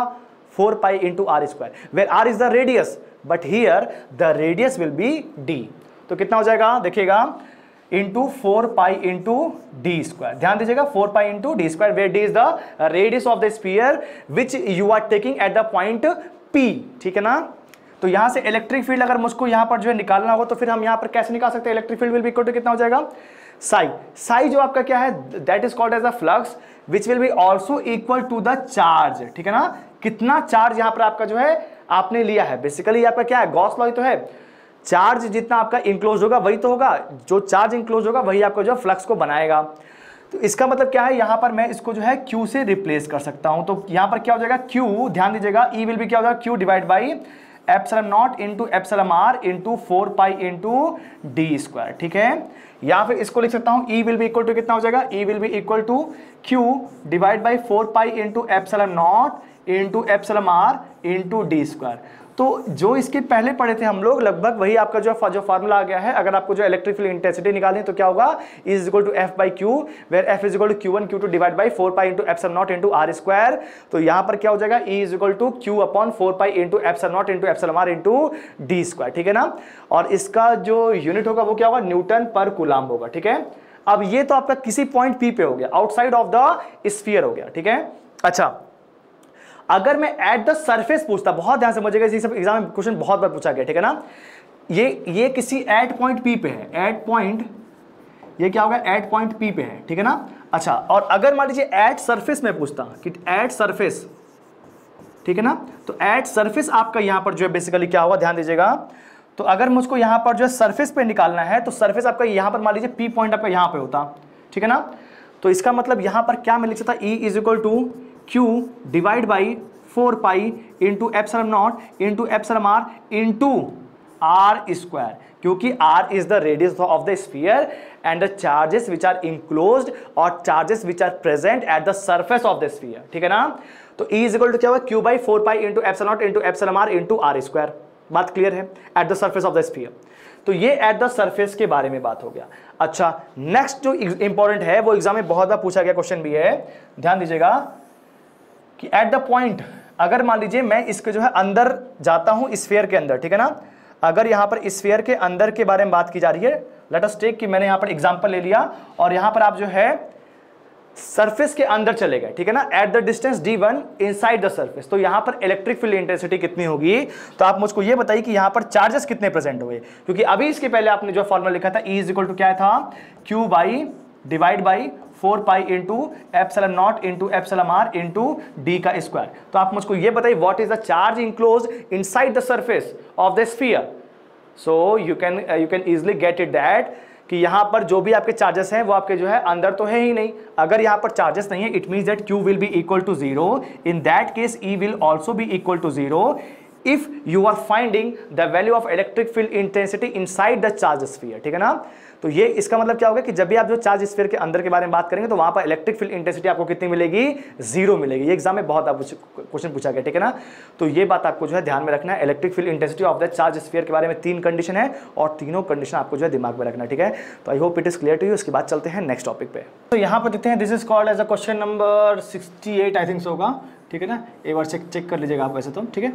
S1: 4 pi into R square, where R is the radius but here the radius will be D. तो कितना हो जाएगा देखिएगा, into 4 pi into D square, ध्यान दीजिएगा 4 pi into D square, where D is the radius of the sphere which you are taking at the point P, ठीक है ना। तो यहां से इलेक्ट्रिक फील्ड अगर मुझको यहां पर जो है निकालना होगा तो फिर हम यहां पर कैसे निकाल सकते हैं, electric field will be equal to कितना हो जाएगा, साई, साई जो आपका क्या है, that is called as the flux which will be also equal to the charge, ठीक है ना। कितना चार्ज यहां पर आपका जो है आपने लिया है, बेसिकली आपका क्या है, गॉस लॉ ही तो है, चार्ज जितना आपका इंक्लोज होगा वही तो होगा, जो चार्ज इंक्लोज होगा वही आपको जो फ्लक्स को बनाएगा। तो इसका मतलब क्या है, यहां पर मैं इसको जो है Q से रिप्लेस कर सकता हूं, तो यहां पर क्या हो जाएगा Q, ध्यान दीजिएगा E विल बी क्या हो जाएगा, Q divide by epsilon naught into epsilon R into 4 pi into D square, ठीक है। या फिर इसको लिख सकता हूं E will be equal to कितना हो जाएगा, E will be equal to Q divide by 4 pi into epsilon naught into epsilon R into D square. तो जो इसके पहले पढ़े थे हम लोग लगभग वही आपका जो फार्मूला आ गया है। अगर आपको जो इलेक्ट्रिक फील्ड इंटेंसिटी निकालनी है तो क्या होगा, E is equal to F by Q, where F is equal to Q1 Q2 divide by 4 pi into epsilon naught into R square. तो यहां पर क्या हो जाएगा, E is equal to Q upon 4 pi into epsilon naught into epsilon R into D square, ठीक है ना। और इसका जो यूनिट होगा वो क्या होगा, न्यूटन पर कूलम्ब होगा, ठीक है। अब ये तो आपका किसी पॉइंट P पे हो गया, आउटसाइड ऑफ द स्फीयर हो गया, ठीक है। अच्छा, अगर मैं एट द सरफेस पूछता, बहुत ध्यान से समझिएगा, इसी सब एग्जाम में क्वेश्चन बहुत बार पूछा गया, ठीक है ना। ये किसी एट पॉइंट P पे है, एट पॉइंट, ये क्या होगा, एट पॉइंट P पे है, ठीक है ना। अच्छा, और अगर मान लीजिए एट सरफेस में पूछता कि एट सरफेस, ठीक है ना, तो एट सरफेस आपका यहां पर जो है बेसिकली क्या होगा, ध्यान दीजिएगा। तो अगर मुझको यहां पर जो है सरफेस पे निकालना है तो सरफेस आपका यहां पर मान लीजिए P पॉइंट आपका यहां पे होता, ठीक है ना। तो इसका मतलब यहां पर क्या मैं लिख सकता, E is equal to Q divide by 4 pi into epsilon naught into epsilon R into R square, क्योंकि R is the radius of the sphere and the charges which are enclosed और charges which are present at the surface of the sphere, ठीक है ना। तो E इज इक्वल टू क्या होगा, Q by 4 pi into epsilon naught into epsilon R into R square. बात क्लियर है, at the surface of the sphere. तो ये एट द सरफेस के बारे में बात हो गया। अच्छा, नेक्स्ट जो इंपॉर्टेंट है वो एग्जाम में बहुत बार पूछा गया क्वेश्चन भी है, ध्यान दीजिएगा कि एट द पॉइंट, अगर मान लीजिए मैं इसके जो है अंदर जाता हूं स्फीयर के अंदर, ठीक है ना। अगर यहां पर स्फीयर के अंदर के बारे में बात की जा रही है, लेट अस टेक कि मैंने यहां पर एग्जांपल ले लिया और यहां पर आप जो है सरफेस के अंदर चले गए, ठीक है ना, at the distance d1 inside the surface. तो यहां पर इलेक्ट्रिक फील्ड इंटेंसिटी कितनी होगी, तो आप मुझको ये बताइए कि यहां पर चार्जेस कितने प्रेजेंट हुए, क्योंकि अभी इसके पहले आपने जो फॉर्मूला लिखा था E इज इक्वल टू क्या था, Q by divide by 4 pi into epsilon naught into epsilon R into D का स्क्वायर। तो आप मुझको ये बताइए what is the charge enclose inside the surface of the sphere. So you can easily get it that कि यहां पर जो भी आपके चार्जेस हैं वो आपके जो है अंदर तो है ही नहीं। अगर यहां पर चार्जेस नहीं है, it means that Q will be equal to 0, in that case E will also be equal to 0 if you are finding the value of electric field intensity inside the charge sphere, ठीक है ना। तो ये इसका मतलब क्या होगा कि जब भी आप जो चार्ज स्फीयर के अंदर के बारे में बात करेंगे तो वहां पर इलेक्ट्रिक फील्ड इंटेंसिटी आपको कितनी मिलेगी, 0 मिलेगी। ये एग्जाम में बहुत क्वेश्चन पूछा गया, ठीक है ना। तो ये बात आपको जो है ध्यान में रखना है, electric field intensity of the charge sphere के बारे में 3 कंडीशन है और तीनों कंडीशन आपको जो है दिमाग में रखना है, ठीक है। तो I hope it is clear to you. उसके बाद चलते हैं नेक्स्ट टॉपिक पे। तो यहाँ पर देखते हैं, this is called as a question number 68 I think होगा, ठीक है ना। एक बार चेक कर लीजिएगा आप वैसे तो, ठीक है।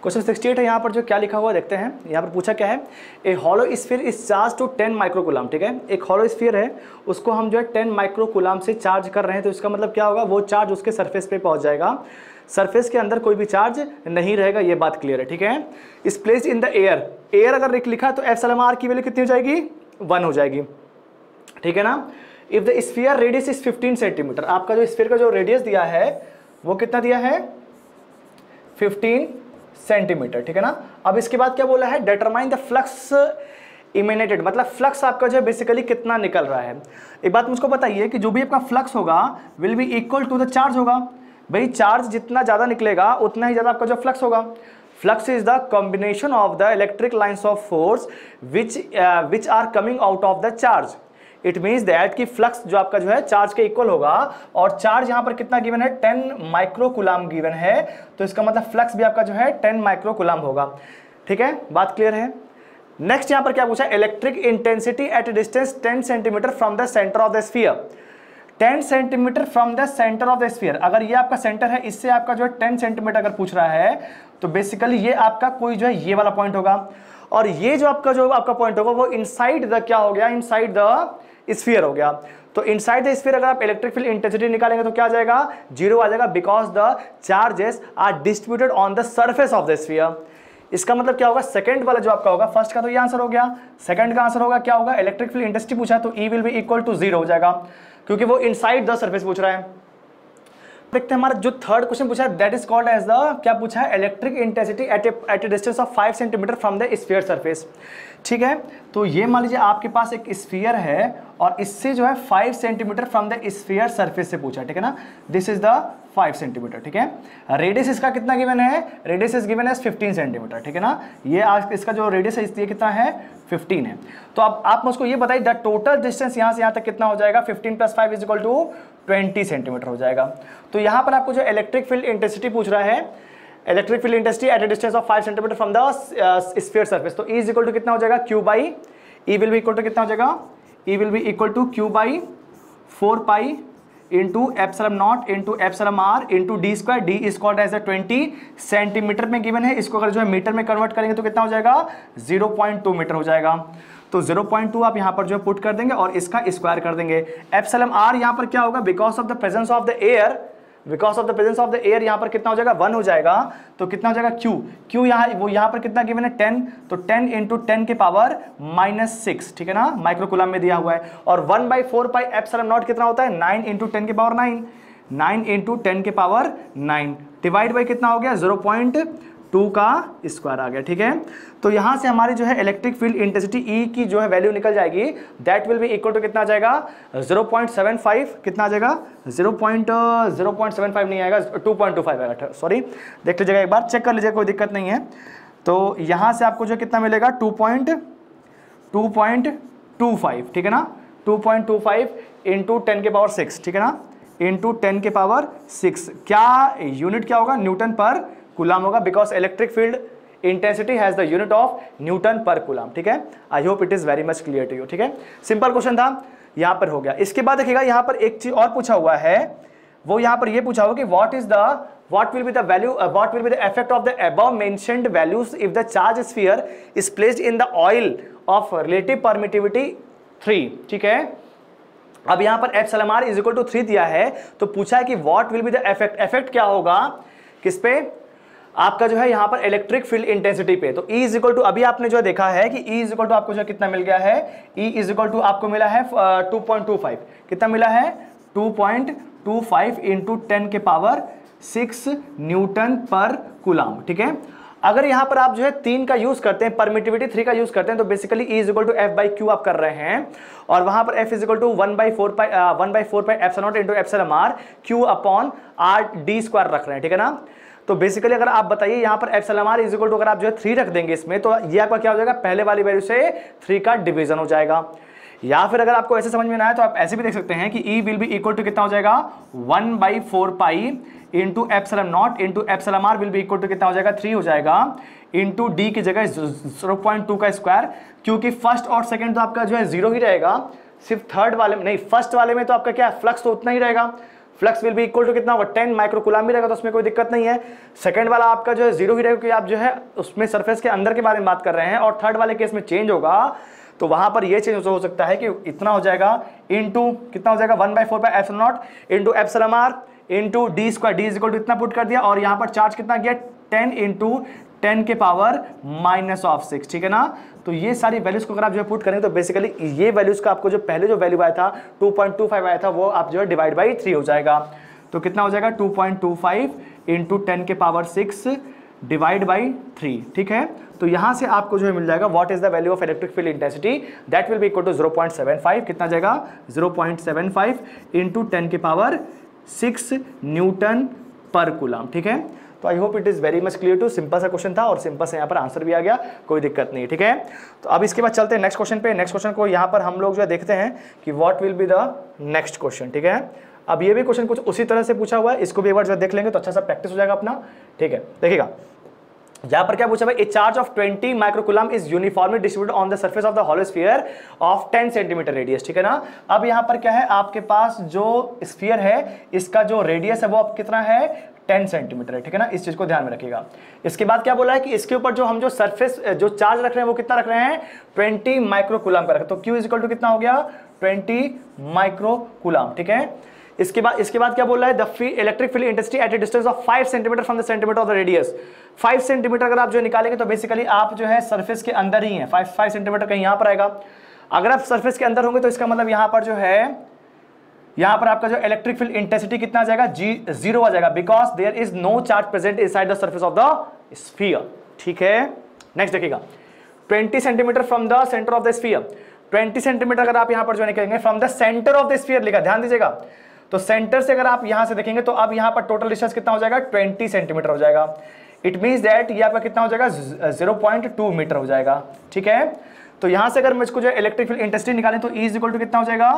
S1: क्वेश्चन 68 है, यहाँ पर जो क्या लिखा हुआ देखते हैं। यहाँ पर पूछा क्या है, a hollow sphere is charge to 10 microcoulomb, ठीक है। एक हॉलो स्फीयर है, उसको हम जो है 10 माइक्रोकूलम से चार्ज कर रहे हैं। तो इसका मतलब क्या होगा, वो चार्ज उसके सरफेस पे पहुंच जाएगा, सरफेस के अंदर कोई भी चार्ज नहीं रहेगा। ये बात क्लियर है, ठीक है। इस place in the air, air अगर लिखा तो एप्सिलॉन आर की वैल्यू कितनी हो जाएगी, 1 हो जाएगी, ठीक है ना। If the sphere radius is 15 centimetre, आपका जो स्फीयर का जो रेडियस दिया है वो कितना दिया है, 15 सेंटीमीटर, ठीक है ना। अब इसके बाद क्या बोला है, डिटरमाइन द फ्लक्स इमिनेटेड, मतलब फ्लक्स आपका जो है बेसिकली कितना निकल रहा है। एक बात मुझको बताइए कि जो भी आपका फ्लक्स होगा will be equal to the charge होगा। भाई चार्ज जितना ज़्यादा निकलेगा उतना ही ज़्यादा आपका जो फ्लक्स होगा। Flux is the combination of the electric lines of force which are coming out of the charge. It means that कि फ्लक्स जो आपका जो है चार्ज के इक्वल होगा, और चार्ज यहां पर कितना गिवन है 10 माइक्रोकूलम गिवन है, तो इसका मतलब फ्लक्स भी आपका जो है 10 माइक्रोकूलम होगा। ठीक है, बात क्लियर है। नेक्स्ट यहां पर क्या पूछा, electric intensity at a distance 10 centimetre from the centre of the sphere. 10 centimetre from the centre of the sphere, अगर ये आपका सेंटर है, इससे आपका जो है 10 सेंटीमीटर अगर पूछ रहा है तो बेसिकली ये आपका कोई जो है ये वाला पॉइंट होगा, और ये जो आपका पॉइंट होगा वो इनसाइड द क्या हो गया, इनसाइड द स्फीयर हो गया। तो इनसाइड द स्फीयर अगर आप इलेक्ट्रिक फील्ड इंटेंसिटी निकालेंगे तो क्या आ जाएगा, 0 आ जाएगा, because the charges are distributed on the surface of the sphere. इसका मतलब क्या होगा, सेकंड वाला जो आपका होगा, फर्स्ट का तो ये आंसर हो गया, सेकंड का आंसर होगा क्या होगा, इलेक्ट्रिक फील्ड इंटेंसिटी पूछा तो E will be equal to 0 हो जाएगा, क्योंकि वो इनसाइड द सरफेस पूछ रहा है। देखते हैं हमारा जो थर्ड क्वेश्चन पूछा है, that is called as the, क्या पूछा है, electric intensity at a distance of 5 centimetre from the sphere surface. ठीक है, तो ये मान लीजिए आपके पास एक स्फीयर है और इससे जो है 5 centimetre from the sphere surface से पूछा, ठीक है ना, दिस इज द 5 सेंटीमीटर। ठीक है, रेडियस इसका कितना गिवन है, radius is given as 15 centimetre. ठीक है ना, ये आज इसका जो रेडियस है इसलिए कितना है 15 है। तो अब आप मुझको ये बताइए द टोटल डिस्टेंस यहाँ से यहाँ तक कितना हो जाएगा, 15 + 5 = 20 सेंटीमीटर हो जाएगा। तो यहाँ पर आपको जो इलेक्ट्रिक फील्ड इंटेंसिटी पूछ रहा है, electric field intensity at a distance of 5 centimetre from the sphere surface, तो E = कितना हो जाएगा, Q by, E will be equal to कितना हो जाएगा, E will be equal to Q by 4 pi into epsilon naught into epsilon r into D square, D is called as 20 centimetre में गिवन है। इसको अगर जो है मीटर में कन्वर्ट करेंगे तो कितना हो जाएगा, 0.2 मीटर हो जाएगा। तो 0.2 आप यहाँ पर जो है पुट कर देंगे और इसका स्क्वायर कर देंगे। एप्सिलॉन r यहाँ पर क्या होगा, because of the presence of the air, because of the presence of the air यहाँ पर कितना हो जाएगा, 1 हो जाएगा। तो कितना हो जाएगा Q यहाँ, वो यहाँ पर कितना गिवन है 10, तो 10 × 10 के पावर -6, ठीक है ना, माइक्रोकूलम में दिया हुआ है। और 1/4 पाई एप्सिलॉन नॉट कितना होता है, 9 × 10 के पावर 9, 9 × 10 के पावर 9 डिवाइड बाई कितना हो गया, 0.2 का स्क्वायर आ गया। ठीक है, तो यहाँ से हमारी जो है इलेक्ट्रिक फील्ड इंटेंसिटी E की जो है वैल्यू निकल जाएगी, that will be equal to कितना आ जाएगा, 0.75, कितना आ जाएगा, 0.75 नहीं आएगा, 2.25 आएगा, सॉरी देख लीजिएगा एक बार, चेक कर लीजिएगा, कोई दिक्कत नहीं है। तो यहाँ से आपको जो कितना मिलेगा, 2.25, ठीक है ना, 2.25 इंटू 10 के पावर 6, ठीक है ना, इंटू 10 के पावर 6, क्या यूनिट क्या होगा, न्यूटन पर कूलम होगा, because electric field intensity has the unit of newton per coulomb. ठीक है, I hope it is very much clear to you. ठीक है, सिंपल क्वेश्चन था, यहाँ पर हो गया। इसके बाद देखिएगा यहाँ पर एक चीज और पूछा हुआ है, वो यहाँ पर ये पूछा हुआ कि what will be the value, what will be the effect of the above mentioned values if the charge sphere is placed in the oil of relative permittivity 3। ठीक है, अब यहाँ पर एप्सिलॉन r = 3 दिया है, तो पूछा है कि what will be the effect, effect क्या होगा किस पे, आपका जो है यहाँ पर इलेक्ट्रिक फील्ड इंटेंसिटी पे। तो E = अभी आपने जो देखा है कि E = आपको जो कितना मिल गया है, E = आपको मिला है 2.25, कितना मिला है, 2.25 इंटू 10 के पावर 6 न्यूटन पर कूलम। ठीक है, अगर यहाँ पर आप जो है 3 का यूज करते हैं, परमिटिविटी 3 का यूज करते हैं, तो बेसिकली E = F/Q आप कर रहे हैं, और वहां पर F = 1/4 pi epsilon naught into epsilon r Q/r² रख रहे हैं। ठीक है ना, तो बेसिकली अगर आप बताइए यहाँ पर एप्सिलॉन r = अगर आप जो है 3 रख देंगे इसमें, तो ये आपका क्या हो जाएगा, पहले वाली वैल्यू से 3 का डिवीजन हो जाएगा। या फिर अगर आपको ऐसे समझ में ना आए तो आप ऐसे भी देख सकते हैं कि E will be equal to कितना हो जाएगा, 1/4 pi into epsilon naught into epsilon r will be equal to कितना हो जाएगा, 3 हो जाएगा, इंटू डी की जगह 0.2 का स्क्वायर, क्योंकि फर्स्ट और सेकंड तो आपका जो है 0 ही रहेगा, सिर्फ थर्ड वाले में नहीं, फर्स्ट वाले में तो आपका क्या है, फ्लक्स तो उतना ही रहेगा, flux will be equal to कितना होगा, 10 माइक्रोकूलम भी रहेगा, तो उसमें कोई दिक्कत नहीं है। सेकंड वाला आपका जो है 0 ही रहेगा, क्योंकि आप जो है उसमें सरफेस के अंदर के बारे में बात कर रहे हैं, और थर्ड वाले केस में चेंज होगा, तो वहां पर ये चेंज हो सकता है कि इतना हो जाएगा, इंटू कितना हो जाएगा, 1/4 pi epsilon naught into epsilon r into D square, D = इतना पुट कर दिया, और यहाँ पर चार्ज कितना गया, 10 इंटू 10 के पावर -6। ठीक है ना, तो ये सारी वैल्यूज को अगर आप जो है पुट करेंगे तो बेसिकली ये वैल्यूज का आपको जो पहले जो वैल्यू आया था 2.25 आया था, वो आप जो है डिवाइड बाई 3 हो जाएगा। तो कितना हो जाएगा, 2.25 इंटू 10 के पावर 6 डिवाइड बाई 3, ठीक है। तो यहां से आपको जो है मिल जाएगा what is the value of electric field intensity, that will be equal to 0.75, कितना जाएगा 0.75 इंटू 10 की पावर 6 न्यूटन पर कूलम, ठीक है। तो I hope it is very much clear to, simple सा क्वेश्चन था और सिंपल से यहाँ पर आंसर भी आ गया, कोई दिक्कत नहीं, ठीक है। तो अब इसके बाद चलते हैं नेक्स्ट क्वेश्चन पे। नेक्स्ट क्वेश्चन को यहाँ पर हम लोग जो है देखते हैं कि what will be the next question, ठीक है। अब ये भी क्वेश्चन कुछ उसी तरह से पूछा हुआ है, इसको भी एक बार जो देख लेंगे तो अच्छा सा प्रैक्टिस हो जाएगा अपना, ठीक है। देखिएगा यहाँ पर क्या पूछा भाई, ए charge of 20 microcoulomb is uniformly distributed on the surface of the hollow sphere of 10 centimetre radius, ठीक है ना। अब यहाँ पर क्या है, आपके पास जो स्फीयर है इसका जो रेडियस है वो अब कितना है 10 सेंटीमीटर है, ठीक है ना। इस चीज को ध्यान में रखिएगा। इसके बाद क्या बोला है कि इसके ऊपर जो हम जो सरफेस जो चार्ज रख रहे हैं वो कितना रख रहे हैं 20 माइक्रोकूलम का रख, तो Q इज इक्वल टू कितना हो गया 20 माइक्रोकूलम, ठीक है। इसके बाद क्या बोल रहा है, the electric field intensity at a distance of 5 centimetre from the centimetre of the radius. 5 centimetre अगर आप जो निकालेंगे तो बेसिकली आप जो है सरफेस के अंदर ही है, 5 सेंटीमीटर कहीं यहां पर आएगा। अगर आप सरफेस के अंदर होंगे तो इसका मतलब यहां पर जो है, यहां पर आपका जो इलेक्ट्रिक फील्ड इंटेंसिटी कितना आ जाएगा 0 आ जाएगा, because there is no charge present inside the surface of the sphere, ठीक है। नेक्स्ट देखिएगा 20 centimetre from the centre of the sphere. 20 centimetre अगर आप यहां पर जो निकलेंगे from the centre of the sphere लिखा, ध्यान दीजिएगा। तो सेंटर से अगर आप यहां से देखेंगे तो अब यहां पर टोटल डिस्टेंस कितना हो जाएगा 20 सेंटीमीटर हो जाएगा। इट मींस दैट ये आपका कितना हो जाएगा 0.2 मीटर हो जाएगा, ठीक है। तो यहां से अगर मैं इसको जो इलेक्ट्रिक फील्ड इंटेंसिटी निकालें तो E इज इक्वल टू कितना हो जाएगा,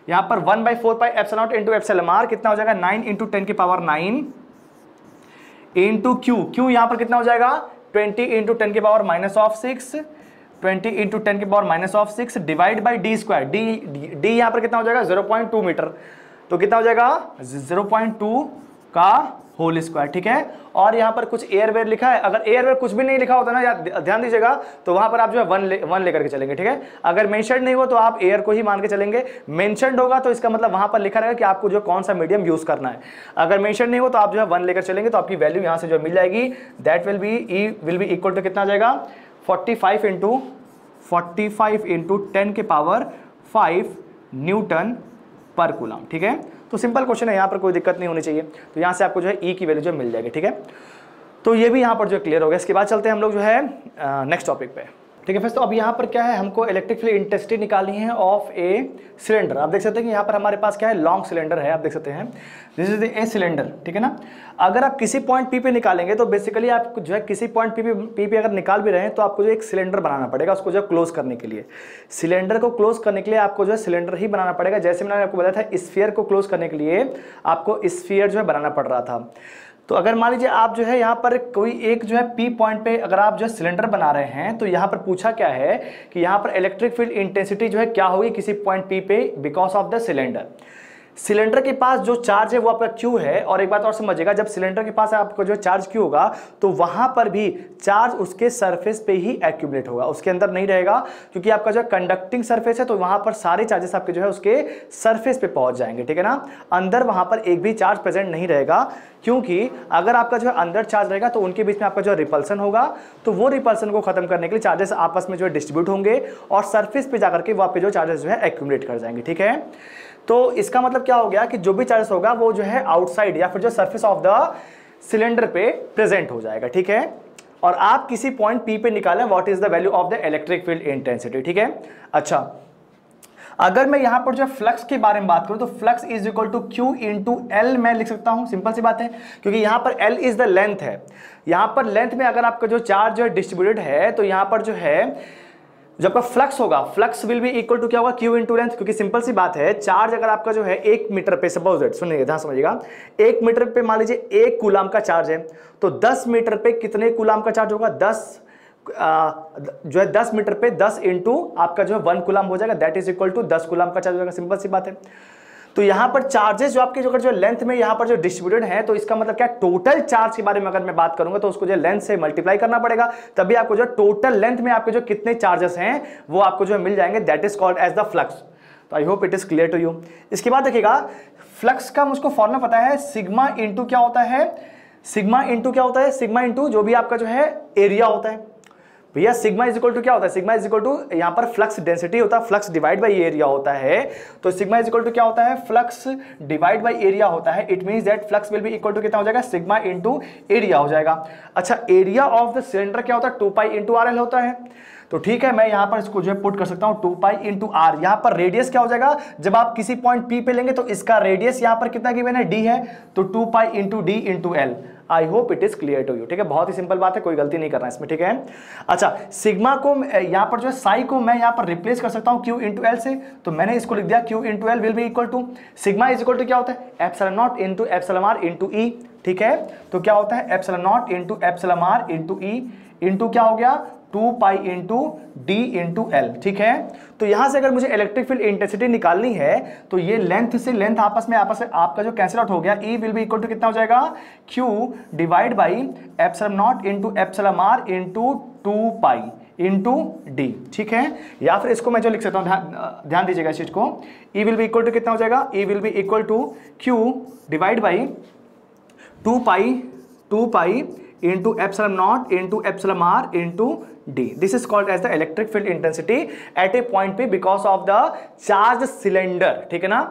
S1: यहां पर 1/4 pi epsilon naught into epsilon r कितना हो जाएगा 9 इंटू 10 की पावर 9 इंटू Q यहां पर कितना हो जाएगा 20 इंटू 10 की पावर -6, 20 इंटू 10 की power -6 divide by d square. d यहां पर कितना हो जाएगा 0.2 मीटर, तो कितना हो जाएगा 0.2 का होल स्क्वायर, ठीक है। और यहां पर कुछ एयरवेयर लिखा है, अगर एयरवेयर कुछ भी नहीं लिखा होता ना यार ध्यान दीजिएगा, तो वहां पर आप जो है वन लेकर के चलेंगे, ठीक है। अगर मेंशन नहीं हो तो आप एयर को ही मान के चलेंगे, मेंशन होगा तो इसका मतलब वहां पर लिखा रहेगा कि आपको जो कौन सा मीडियम यूज करना है। अगर मेंशन नहीं हो तो आप जो है 1 लेकर चलेंगे तो आपकी वैल्यू यहां से जो मिल जाएगी, that will be E will be equal to कितना आ जाएगा 45 इंटू 10 के पावर 5 न्यूटन पर कूलम, ठीक है। तो सिंपल क्वेश्चन है, यहाँ पर कोई दिक्कत नहीं होनी चाहिए। तो यहाँ से आपको जो है E की वैल्यू जो मिल जाएगी, ठीक है। तो ये भी यहाँ पर जो क्लियर हो गया। इसके बाद चलते हैं हम लोग जो है नेक्स्ट टॉपिक पे, ठीक है फ्रेंड्स। तो अब यहाँ पर क्या है, हमको इलेक्ट्रिक फील्ड इंटेंसिटी निकालनी है ऑफ ए सिलेंडर। आप देख सकते हैं कि यहाँ पर हमारे पास क्या है लॉन्ग सिलेंडर है, आप देख सकते हैं दिस इज ए सिलेंडर, ठीक है ना। अगर आप किसी पॉइंट P पे निकालेंगे तो बेसिकली आप जो है किसी पॉइंट P पे अगर निकाल भी रहे हैं तो आपको जो एक सिलेंडर बनाना पड़ेगा उसको जो क्लोज करने के लिए। सिलेंडर को क्लोज करने के लिए आपको जो है सिलेंडर ही बनाना पड़ेगा। जैसे मैंने आपको बताया था स्फीयर को क्लोज करने के लिए आपको स्फीयर जो है बनाना पड़ रहा था। तो अगर मान लीजिए आप जो है यहाँ पर कोई एक जो है P पॉइंट पे अगर आप जो है सिलेंडर बना रहे हैं तो यहाँ पर पूछा क्या है कि यहाँ पर इलेक्ट्रिक फील्ड इंटेंसिटी जो है क्या होगी किसी पॉइंट P पे because of the cylinder. Cylinder के पास जो चार्ज है वो आपका Q है। और एक बात और समझिएगा, जब सिलेंडर के पास आपको जो चार्ज Q होगा तो वहां पर भी चार्ज उसके सरफेस पे ही एक्यूमुलेट होगा, उसके अंदर नहीं रहेगा, क्योंकि आपका जो कंडक्टिंग सरफेस है तो वहां पर सारे चार्जेस आपके जो है उसके सरफेस पे पहुंच जाएंगे, ठीक है ना। अंदर वहां पर एक भी चार्ज प्रेजेंट नहीं रहेगा, क्योंकि अगर आपका जो है अंदर चार्ज रहेगा तो उनके बीच में आपका जो रिपल्सन होगा, तो वो रिपल्सन को खत्म करने के लिए चार्जेस आपस में जो है डिस्ट्रीब्यूट होंगे और सरफेस पे जाकर के वो आपके जो चार्जेस जो है एक्यूमुलेट कर जाएंगे, ठीक है। तो इसका मतलब क्या हो गया कि जो भी चार्जेस होगा वो जो है आउटसाइड या फिर जो सरफेस ऑफ द सिलेंडर पे प्रेजेंट हो जाएगा, ठीक है। और आप किसी पॉइंट P पे निकालें what is the value of the electric field intensity, ठीक है। अच्छा, अगर मैं यहां पर जो फ्लक्स के बारे में बात करूं तो flux is equal to Q into L मैं लिख सकता हूं, सिंपल सी बात है, क्योंकि यहां पर L इज द लेंथ है। यहां पर लेंथ में अगर आपका जो चार्ज जो है डिस्ट्रीब्यूटेड है तो यहां पर जो है जब का फ्लक्स होगा, flux will be equal to क्या होगा Q इंटू लेंथ, क्योंकि सिंपल सी बात है चार्ज अगर आपका जो है 1 मीटर पे सपोज दैट, सुनिए ध्यान समझिएगा, 1 मीटर पे मान लीजिए 1 कूलाम का चार्ज है तो 10 मीटर पे कितने कूलाम का चार्ज होगा, 10 मीटर पे 10 इंटू आपका जो है 1 कूलाम हो जाएगा, that is equal to 10 coulomb का चार्ज हो जाएगा, सिंपल सी बात है। तो यहां पर चार्जेस जो आपके जो लेंथ में यहां पर जो डिस्ट्रीब्यूटेड है, तो इसका मतलब क्या टोटल चार्ज के बारे में अगर मैं बात करूंगा तो उसको जो लेंथ से मल्टीप्लाई करना पड़ेगा, तभी आपको जो टोटल लेंथ में आपके जो कितने चार्जेस हैं वो आपको जो मिल जाएंगे, that is called as the flux. तो I hope it is clear to you. इसके बाद देखिएगा फ्लक्स का मुझको फॉर्मूला पता है, सिग्मा इंटू क्या होता है, सिग्मा इंटू क्या होता है, सिग्मा इंटू जो भी आपका जो है एरिया होता है। भैया सिग्मा इज इक्वल टू क्या होता है, सिग्मा इज इक्वल टू यहाँ पर फ्लक्स डेंसिटी होता है, फ्लक्स डिवाइड बाई एरिया होता है। तो सिग्मा इज इक्वल टू क्या होता है, फ्लक्स डिवाइड बाई एरिया होता है। It means that flux will be equal to कितना हो जाएगा, सिग्मा इनटू एरिया हो जाएगा। अच्छा एरिया ऑफ द सिलेंडर क्या होता है, 2 पाई इंटू आर एल होता है। तो ठीक है, मैं यहां पर इसको जो है पुट कर सकता हूं 2 पाई इंटू आर। यहां पर रेडियस क्या हो जाएगा, जब आप किसी पॉइंट P पे लेंगे तो इसका रेडियस यहां पर कितना गिवन है, D है, तो 2 pi into D into L. I hope it is clear to you. ठीक है, बहुत ही सिंपल बात है, कोई गलती नहीं करना इसमें। ठीक है, अच्छा सिग्मा को यहां पर जो है साई को मैं यहां पर रिप्लेस कर सकता हूं Q इंटू एल से। तो मैंने इसको लिख दिया Q into L will be equal to sigma is equal to क्या होता है, epsilon naught into epsilon R into E. ठीक है, तो क्या होता है epsilon naught into epsilon R into E into क्या हो गया 2 pi into D into L. ठीक है, तो यहां से अगर मुझे इलेक्ट्रिक फील्ड इंटेंसिटी निकालनी है तो ये लेंथ से लेंथ आपस में आपका जो कैंसिल आउट हो गया, E will be equal to कितना हो जाएगा, Q divide by epsilon naught into epsilon R into 2 pi into D. ठीक है, या फिर इसको मैं जो लिख सकता हूं, ध्यान दीजिएगा इस चीज को, E will be equal to कितना हो जाएगा, E will be equal to Q divide by 2 pi into epsilon naught into epsilon r into d. This is called as the electric field intensity at a point P because of the charged cylinder. ठीक है ना,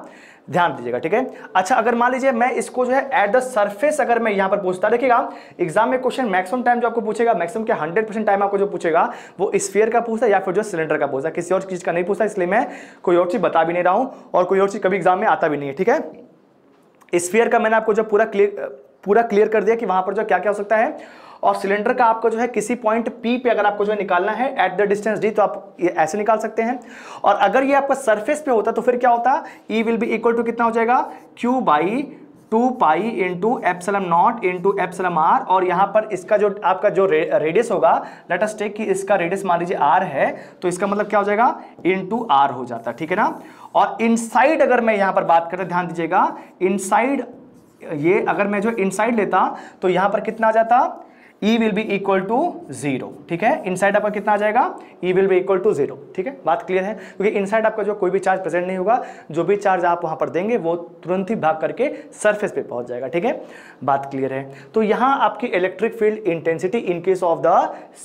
S1: ध्यान दीजिएगा। ठीक है, अच्छा अगर मान लीजिए मैं इसको जो है एट द सरफेस अगर मैं यहां पर पूछता, देखिएगा एग्जाम में क्वेश्चन मैक्सिमम टाइम जो आपको पूछेगा, मैक्सिमम के 100% टाइम आपको जो पूछेगा वो स्फीयर का पूछता है या फिर जो सिलेंडर का पूछता है, किसी और चीज का नहीं पूछता। इसलिए मैं कोई और चीज बता भी नहीं रहा हूं और कोई और चीज कभी एग्जाम में आता भी नहीं है। ठीक है, स्फीयर का मैंने आपको जो पूरा क्लियर कर दिया कि वहां पर जो क्या क्या हो सकता है, और सिलेंडर का आपको जो है किसी पॉइंट P पे अगर आपको जो है निकालना है एट द डिस्टेंस D, तो आप ये ऐसे निकाल सकते हैं। और अगर ये आपका सरफेस पे होता तो फिर क्या होता, E will be equal to कितना हो जाएगा, Q by 2 pi into epsilon naught into epsilon R. और यहां पर इसका जो आपका जो रेडियस होगा, लेट अस टेक कि इसका रेडियस मान लीजिए R है, तो इसका मतलब क्या हो जाएगा, इंटू R हो जाता है। ठीक है ना, और इनसाइड अगर मैं यहां पर बात करें, ध्यान दीजिएगा, इनसाइड ये अगर मैं जो इनसाइड लेता तो यहां पर कितना आ जाता, E will be equal to 0। ठीक है, इनसाइड आपका कितना आ जाएगा, E will be equal to 0। ठीक है, बात क्लियर है, क्योंकि इनसाइड आपका जो कोई भी चार्ज प्रेजेंट नहीं होगा, जो भी चार्ज आप वहां पर देंगे वो तुरंत ही भाग करके सरफेस पे पहुंच जाएगा। ठीक है, बात क्लियर है। तो यहां आपकी electric field intensity in case of the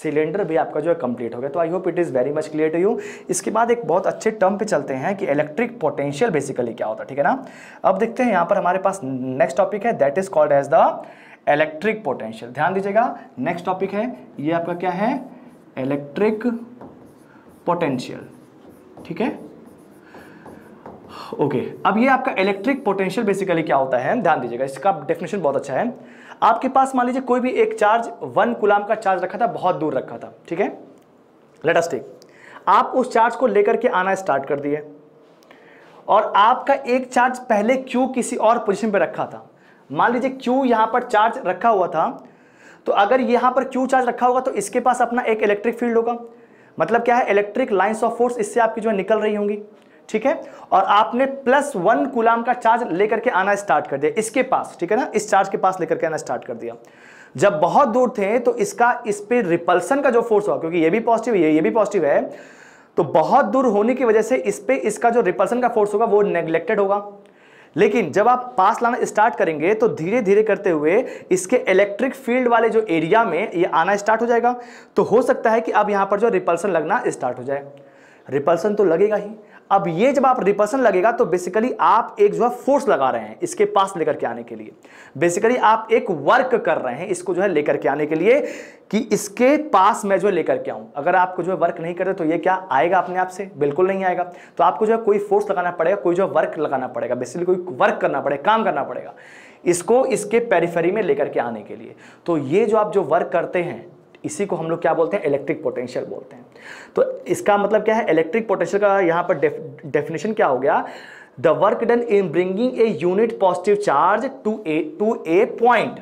S1: cylinder भी आपका जो है कंप्लीट हो गया। तो I hope it is very much clear to you. इसके बाद एक बहुत अच्छे टर्म पे चलते हैं कि इलेक्ट्रिक पोटेंशियल बेसिकली क्या होता है। ठीक है ना, अब देखते हैं यहां पर हमारे पास नेक्स्ट टॉपिक है, that is called as the electric potential. ध्यान दीजिएगा, नेक्स्ट टॉपिक है ये आपका क्या है, इलेक्ट्रिक पोटेंशियल। ठीक है, ओके, अब ये आपका इलेक्ट्रिक पोटेंशियल बेसिकली क्या होता है, ध्यान दीजिएगा, इसका डेफिनेशन बहुत अच्छा है। आपके पास मान लीजिए कोई भी एक चार्ज 1 कूलाम का चार्ज रखा था, बहुत दूर रखा था। ठीक है, लेट अस टेक, आप उस चार्ज को लेकर के आना स्टार्ट कर दिए और आपका एक चार्ज पहले Q किसी और पोजीशन पे रखा था। मान लीजिए Q यहां पर चार्ज रखा हुआ था, तो अगर यहां पर Q चार्ज रखा होगा तो इसके पास अपना एक इलेक्ट्रिक फील्ड होगा। मतलब क्या है, इलेक्ट्रिक लाइंस ऑफ फोर्स इससे आपकी जो है निकल रही होंगी। ठीक है, और आपने +1 कूलाम का चार्ज लेकर के आना स्टार्ट कर दिया इसके पास। ठीक है ना, इस चार्ज के पास लेकर के आना स्टार्ट कर दिया। जब बहुत दूर थे तो इसका इस पे रिपल्सन का जो फोर्स हुआ, क्योंकि ये भी पॉजिटिव है ये भी पॉजिटिव है, तो बहुत दूर होने की वजह से इस पे इसका जो रिपल्सन का फोर्स होगा वो नेग्लेक्टेड होगा। लेकिन जब आप पास लाना स्टार्ट करेंगे तो धीरे धीरे करते हुए इसके इलेक्ट्रिक फील्ड वाले जो एरिया में ये आना स्टार्ट हो जाएगा। तो हो सकता है कि अब यहां पर जो रिपल्सन लगना स्टार्ट हो जाए। रिपल्सन तो लगेगा ही। अब ये जब आप रिपल्सन लगेगा तो बेसिकली आप एक जो है फोर्स लगा रहे हैं इसके पास लेकर के आने के लिए। बेसिकली आप एक वर्क कर रहे हैं इसको जो है लेकर के आने के लिए कि इसके पास मैं जो है लेकर के आऊं। अगर आपको जो है वर्क नहीं करते तो ये क्या आएगा अपने आप से, बिल्कुल नहीं आएगा। तो आपको जो है कोई फोर्स लगाना पड़ेगा, कोई जो वर्क लगाना पड़ेगा, बेसिकली कोई वर्क करना पड़ेगा, काम करना पड़ेगा इसको इसके पेरिफेरी में लेकर के आने के लिए। तो ये जो आप जो वर्क करते हैं इसी को हम लोग क्या बोलते हैं, इलेक्ट्रिक पोटेंशियल बोलते हैं। तो इसका मतलब क्या है, इलेक्ट्रिक पोटेंशियल का यहां पर डेफिनेशन क्या हो गया, the work done in bringing a unit positive charge to a point.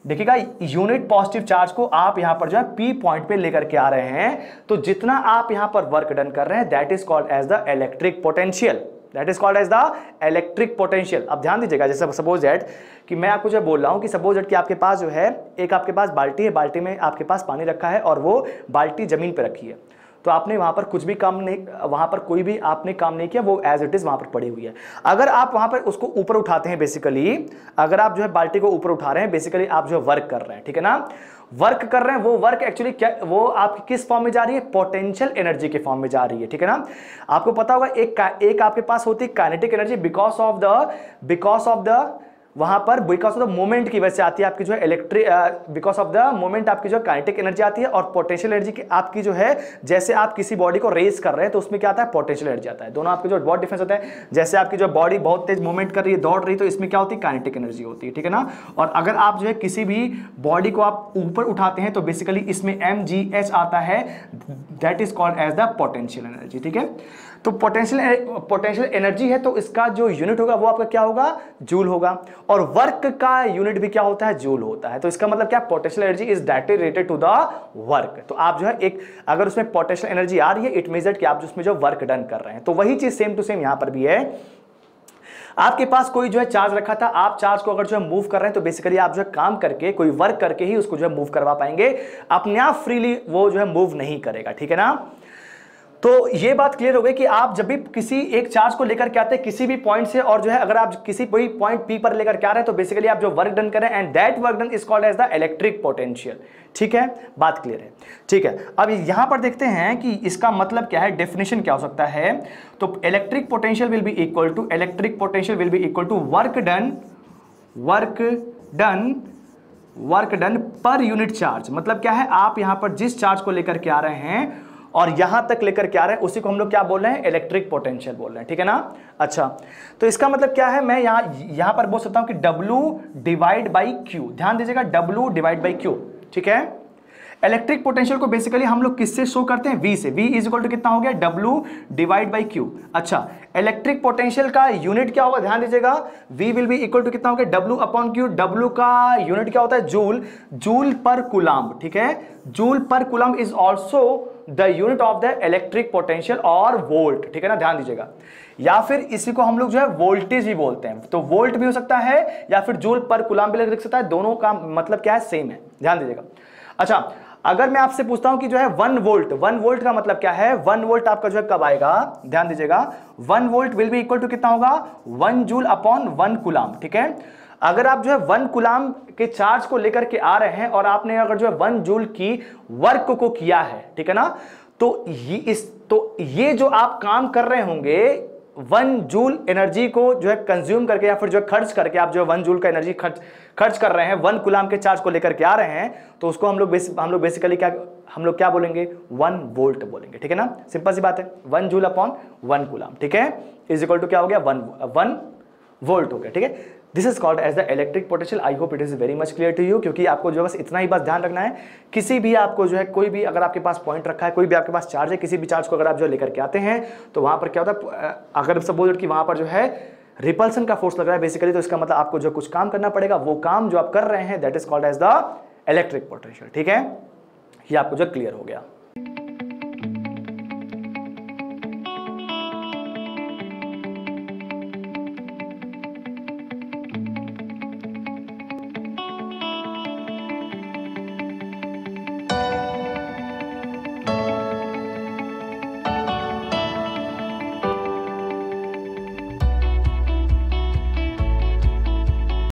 S1: देखिएगा, यूनिट पॉजिटिव चार्ज को आप यहां पर जो है P पॉइंट पे लेकर के आ रहे हैं, तो जितना आप यहां पर वर्क डन कर रहे हैं that is called as the electric potential. That is called as the electric potential. अब ध्यान दीजिएगा, जैसे सपोज दैट कि मैं आपको जो बोल रहा हूं कि सपोज दैट कि आपके पास जो है एक आपके पास बाल्टी है, बाल्टी में आपके पास पानी रखा है और वो बाल्टी जमीन पे रखी है। तो आपने वहां पर कुछ भी काम नहीं, वहां पर कोई भी आपने काम नहीं किया, वो एज इट इज वहां पर पड़ी हुई है। अगर आप वहां पर उसको ऊपर उठाते हैं, बेसिकली अगर आप जो है बाल्टी को ऊपर उठा रहे हैं, बेसिकली आप जो है वर्क कर रहे हैं, ठीक है ना, वर्क कर रहे हैं, वो वर्क एक्चुअली क्या, वो आपकी किस फॉर्म में जा रही है, पोटेंशियल एनर्जी के फॉर्म में जा रही है, ठीक है ना। आपको पता होगा एक आपके पास होती है kinetic energy because of the वहां पर बिकॉज ऑफ द मोमेंट की वजह से आती है आपकी जो है electric, because of the moment आपकी जो काइनेटिक एनर्जी आती है, और पोटेंशियल एनर्जी की आपकी जो है, जैसे आप किसी बॉडी को रेस कर रहे हैं तो उसमें क्या आता है, पोटेंशियल एनर्जी आता है। दोनों आपके जो बहुत डिफरेंस होता है, जैसे आपकी जो बॉडी बहुत तेज मूवमेंट कर रही है, दौड़ रही है, तो इसमें क्या होती है, काइनेटिक एनर्जी होती है, ठीक है ना। और अगर आप जो है किसी भी बॉडी को आप ऊपर उठाते हैं तो बेसिकली इसमें mgh आता है, that is called as the potential energy, ठीक है। तो पोटेंशियल एनर्जी है, तो इसका जो यूनिट होगा वो आपका क्या होगा, जूल होगा, और वर्क का यूनिट भी क्या होता है, जूल होता है। तो इसका मतलब क्या, potential energy is directly related to the work. तो आप जो है एक, अगर उसमें पोटेंशियल एनर्जी आ रही है, इट मींस दैट कि आप उसमें जो वर्क डन कर रहे हैं। तो वही चीज सेम टू सेम यहां पर भी है। आपके पास कोई जो है चार्ज रखा था, आप चार्ज को अगर जो है मूव कर रहे हैं, तो बेसिकली आप जो है काम करके, कोई वर्क करके ही उसको जो है मूव करवा पाएंगे, अपने आप फ्रीली वो जो है मूव नहीं करेगा, ठीक है ना। तो ये बात क्लियर हो गई कि आप जब भी किसी एक चार्ज को लेकर के आते हैं किसी भी पॉइंट से, और जो है अगर आप किसी कोई पॉइंट पी पर लेकर के आ रहे हैं, तो बेसिकली आप जो वर्क डन करें, and that work done is called as the electric potential, ठीक है, बात क्लियर है, ठीक है। अब यहां पर देखते हैं कि इसका मतलब क्या है, डेफिनेशन क्या हो सकता है। तो electric potential will be equal to work done per unit charge. मतलब क्या है, आप यहां पर जिस चार्ज को लेकर के आ रहे हैं और यहां तक लेकर के आ रहे हैं, उसी को हम लोग क्या बोल रहे हैं, इलेक्ट्रिक पोटेंशियल बोल रहे हैं, ठीक है ना। अच्छा, तो इसका मतलब क्या है, मैं यहां पर बोल सकता हूं कि W डिवाइड बाई क्यू, ध्यान दीजिएगा, W डिवाइड बाई क्यू, ठीक है। इलेक्ट्रिक पोटेंशियल को बेसिकली हम लोग किससे शो करते हैं, V से। V इज इक्वल टू कितना हो गया, W डिवाइड बाई क्यू। अच्छा, इलेक्ट्रिक पोटेंशियल का यूनिट क्या होगा, ध्यान दीजिएगा, V will be equal to कितना हो गया, W अपॉन क्यू। W का यूनिट क्या होता है, जूल पर कूलम्ब, ठीक है। जूल पर coulomb is also the unit of the electric potential और वोल्ट, ठीक है ना, ध्यान दीजिएगा। या फिर इसी को हम लोग जो है वोल्टेज भी बोलते हैं, तो वोल्ट भी हो सकता है या फिर जूल पर कूलम्ब भी लिख सकता है, दोनों का मतलब क्या है, सेम है, ध्यान दीजिएगा। अच्छा, अगर मैं आपसे पूछता हूं कि जो है 1 वोल्ट का मतलब क्या है, 1 वोल्ट आपका जो है कब आएगा, ध्यान दीजिएगा, 1 volt will be equal to कितना होगा, 1 जूल अपॉन 1 कूलम्ब, ठीक है। अगर आप जो है 1 कूलम्ब के चार्ज को लेकर के आ रहे हैं और आपने अगर जो है 1 जूल की वर्क को किया है, ठीक है ना, तो ये जो आप काम कर रहे होंगे 1 जूल एनर्जी को जो है कंज्यूम करके या फिर जो है खर्च करके, आप जो है 1 जूल का एनर्जी खर्च कर रहे हैं 1 कूलम्ब के चार्ज को लेकर के आ रहे हैं, तो उसको हम लोग बेसिकली क्या बोलेंगे, 1 वोल्ट बोलेंगे, ठीक है ना। सिंपल सी बात है, 1 जूल अपॉन 1 कूलम्ब, ठीक है, इज इक्वल टू क्या हो गया, 1 वोल्ट हो गया, ठीक है। This is called as the electric potential. I hope it is very much clear to you, क्योंकि आपको जो बस इतना ही बस ध्यान रखना है, किसी भी आपको जो है कोई भी अगर आपके पास पॉइंट रखा है, कोई भी आपके पास चार्ज है, किसी भी चार्ज को अगर आप जो लेकर के आते हैं, तो वहां पर क्या होता है, अगर सपोज कि वहां पर जो है रिपल्सन का फोर्स लग रहा है बेसिकली, तो इसका मतलब आपको जो कुछ काम करना पड़ेगा, वो काम जो आप कर रहे हैं that is called as the electric potential, ठीक है। ये आपको जो क्लियर हो गया।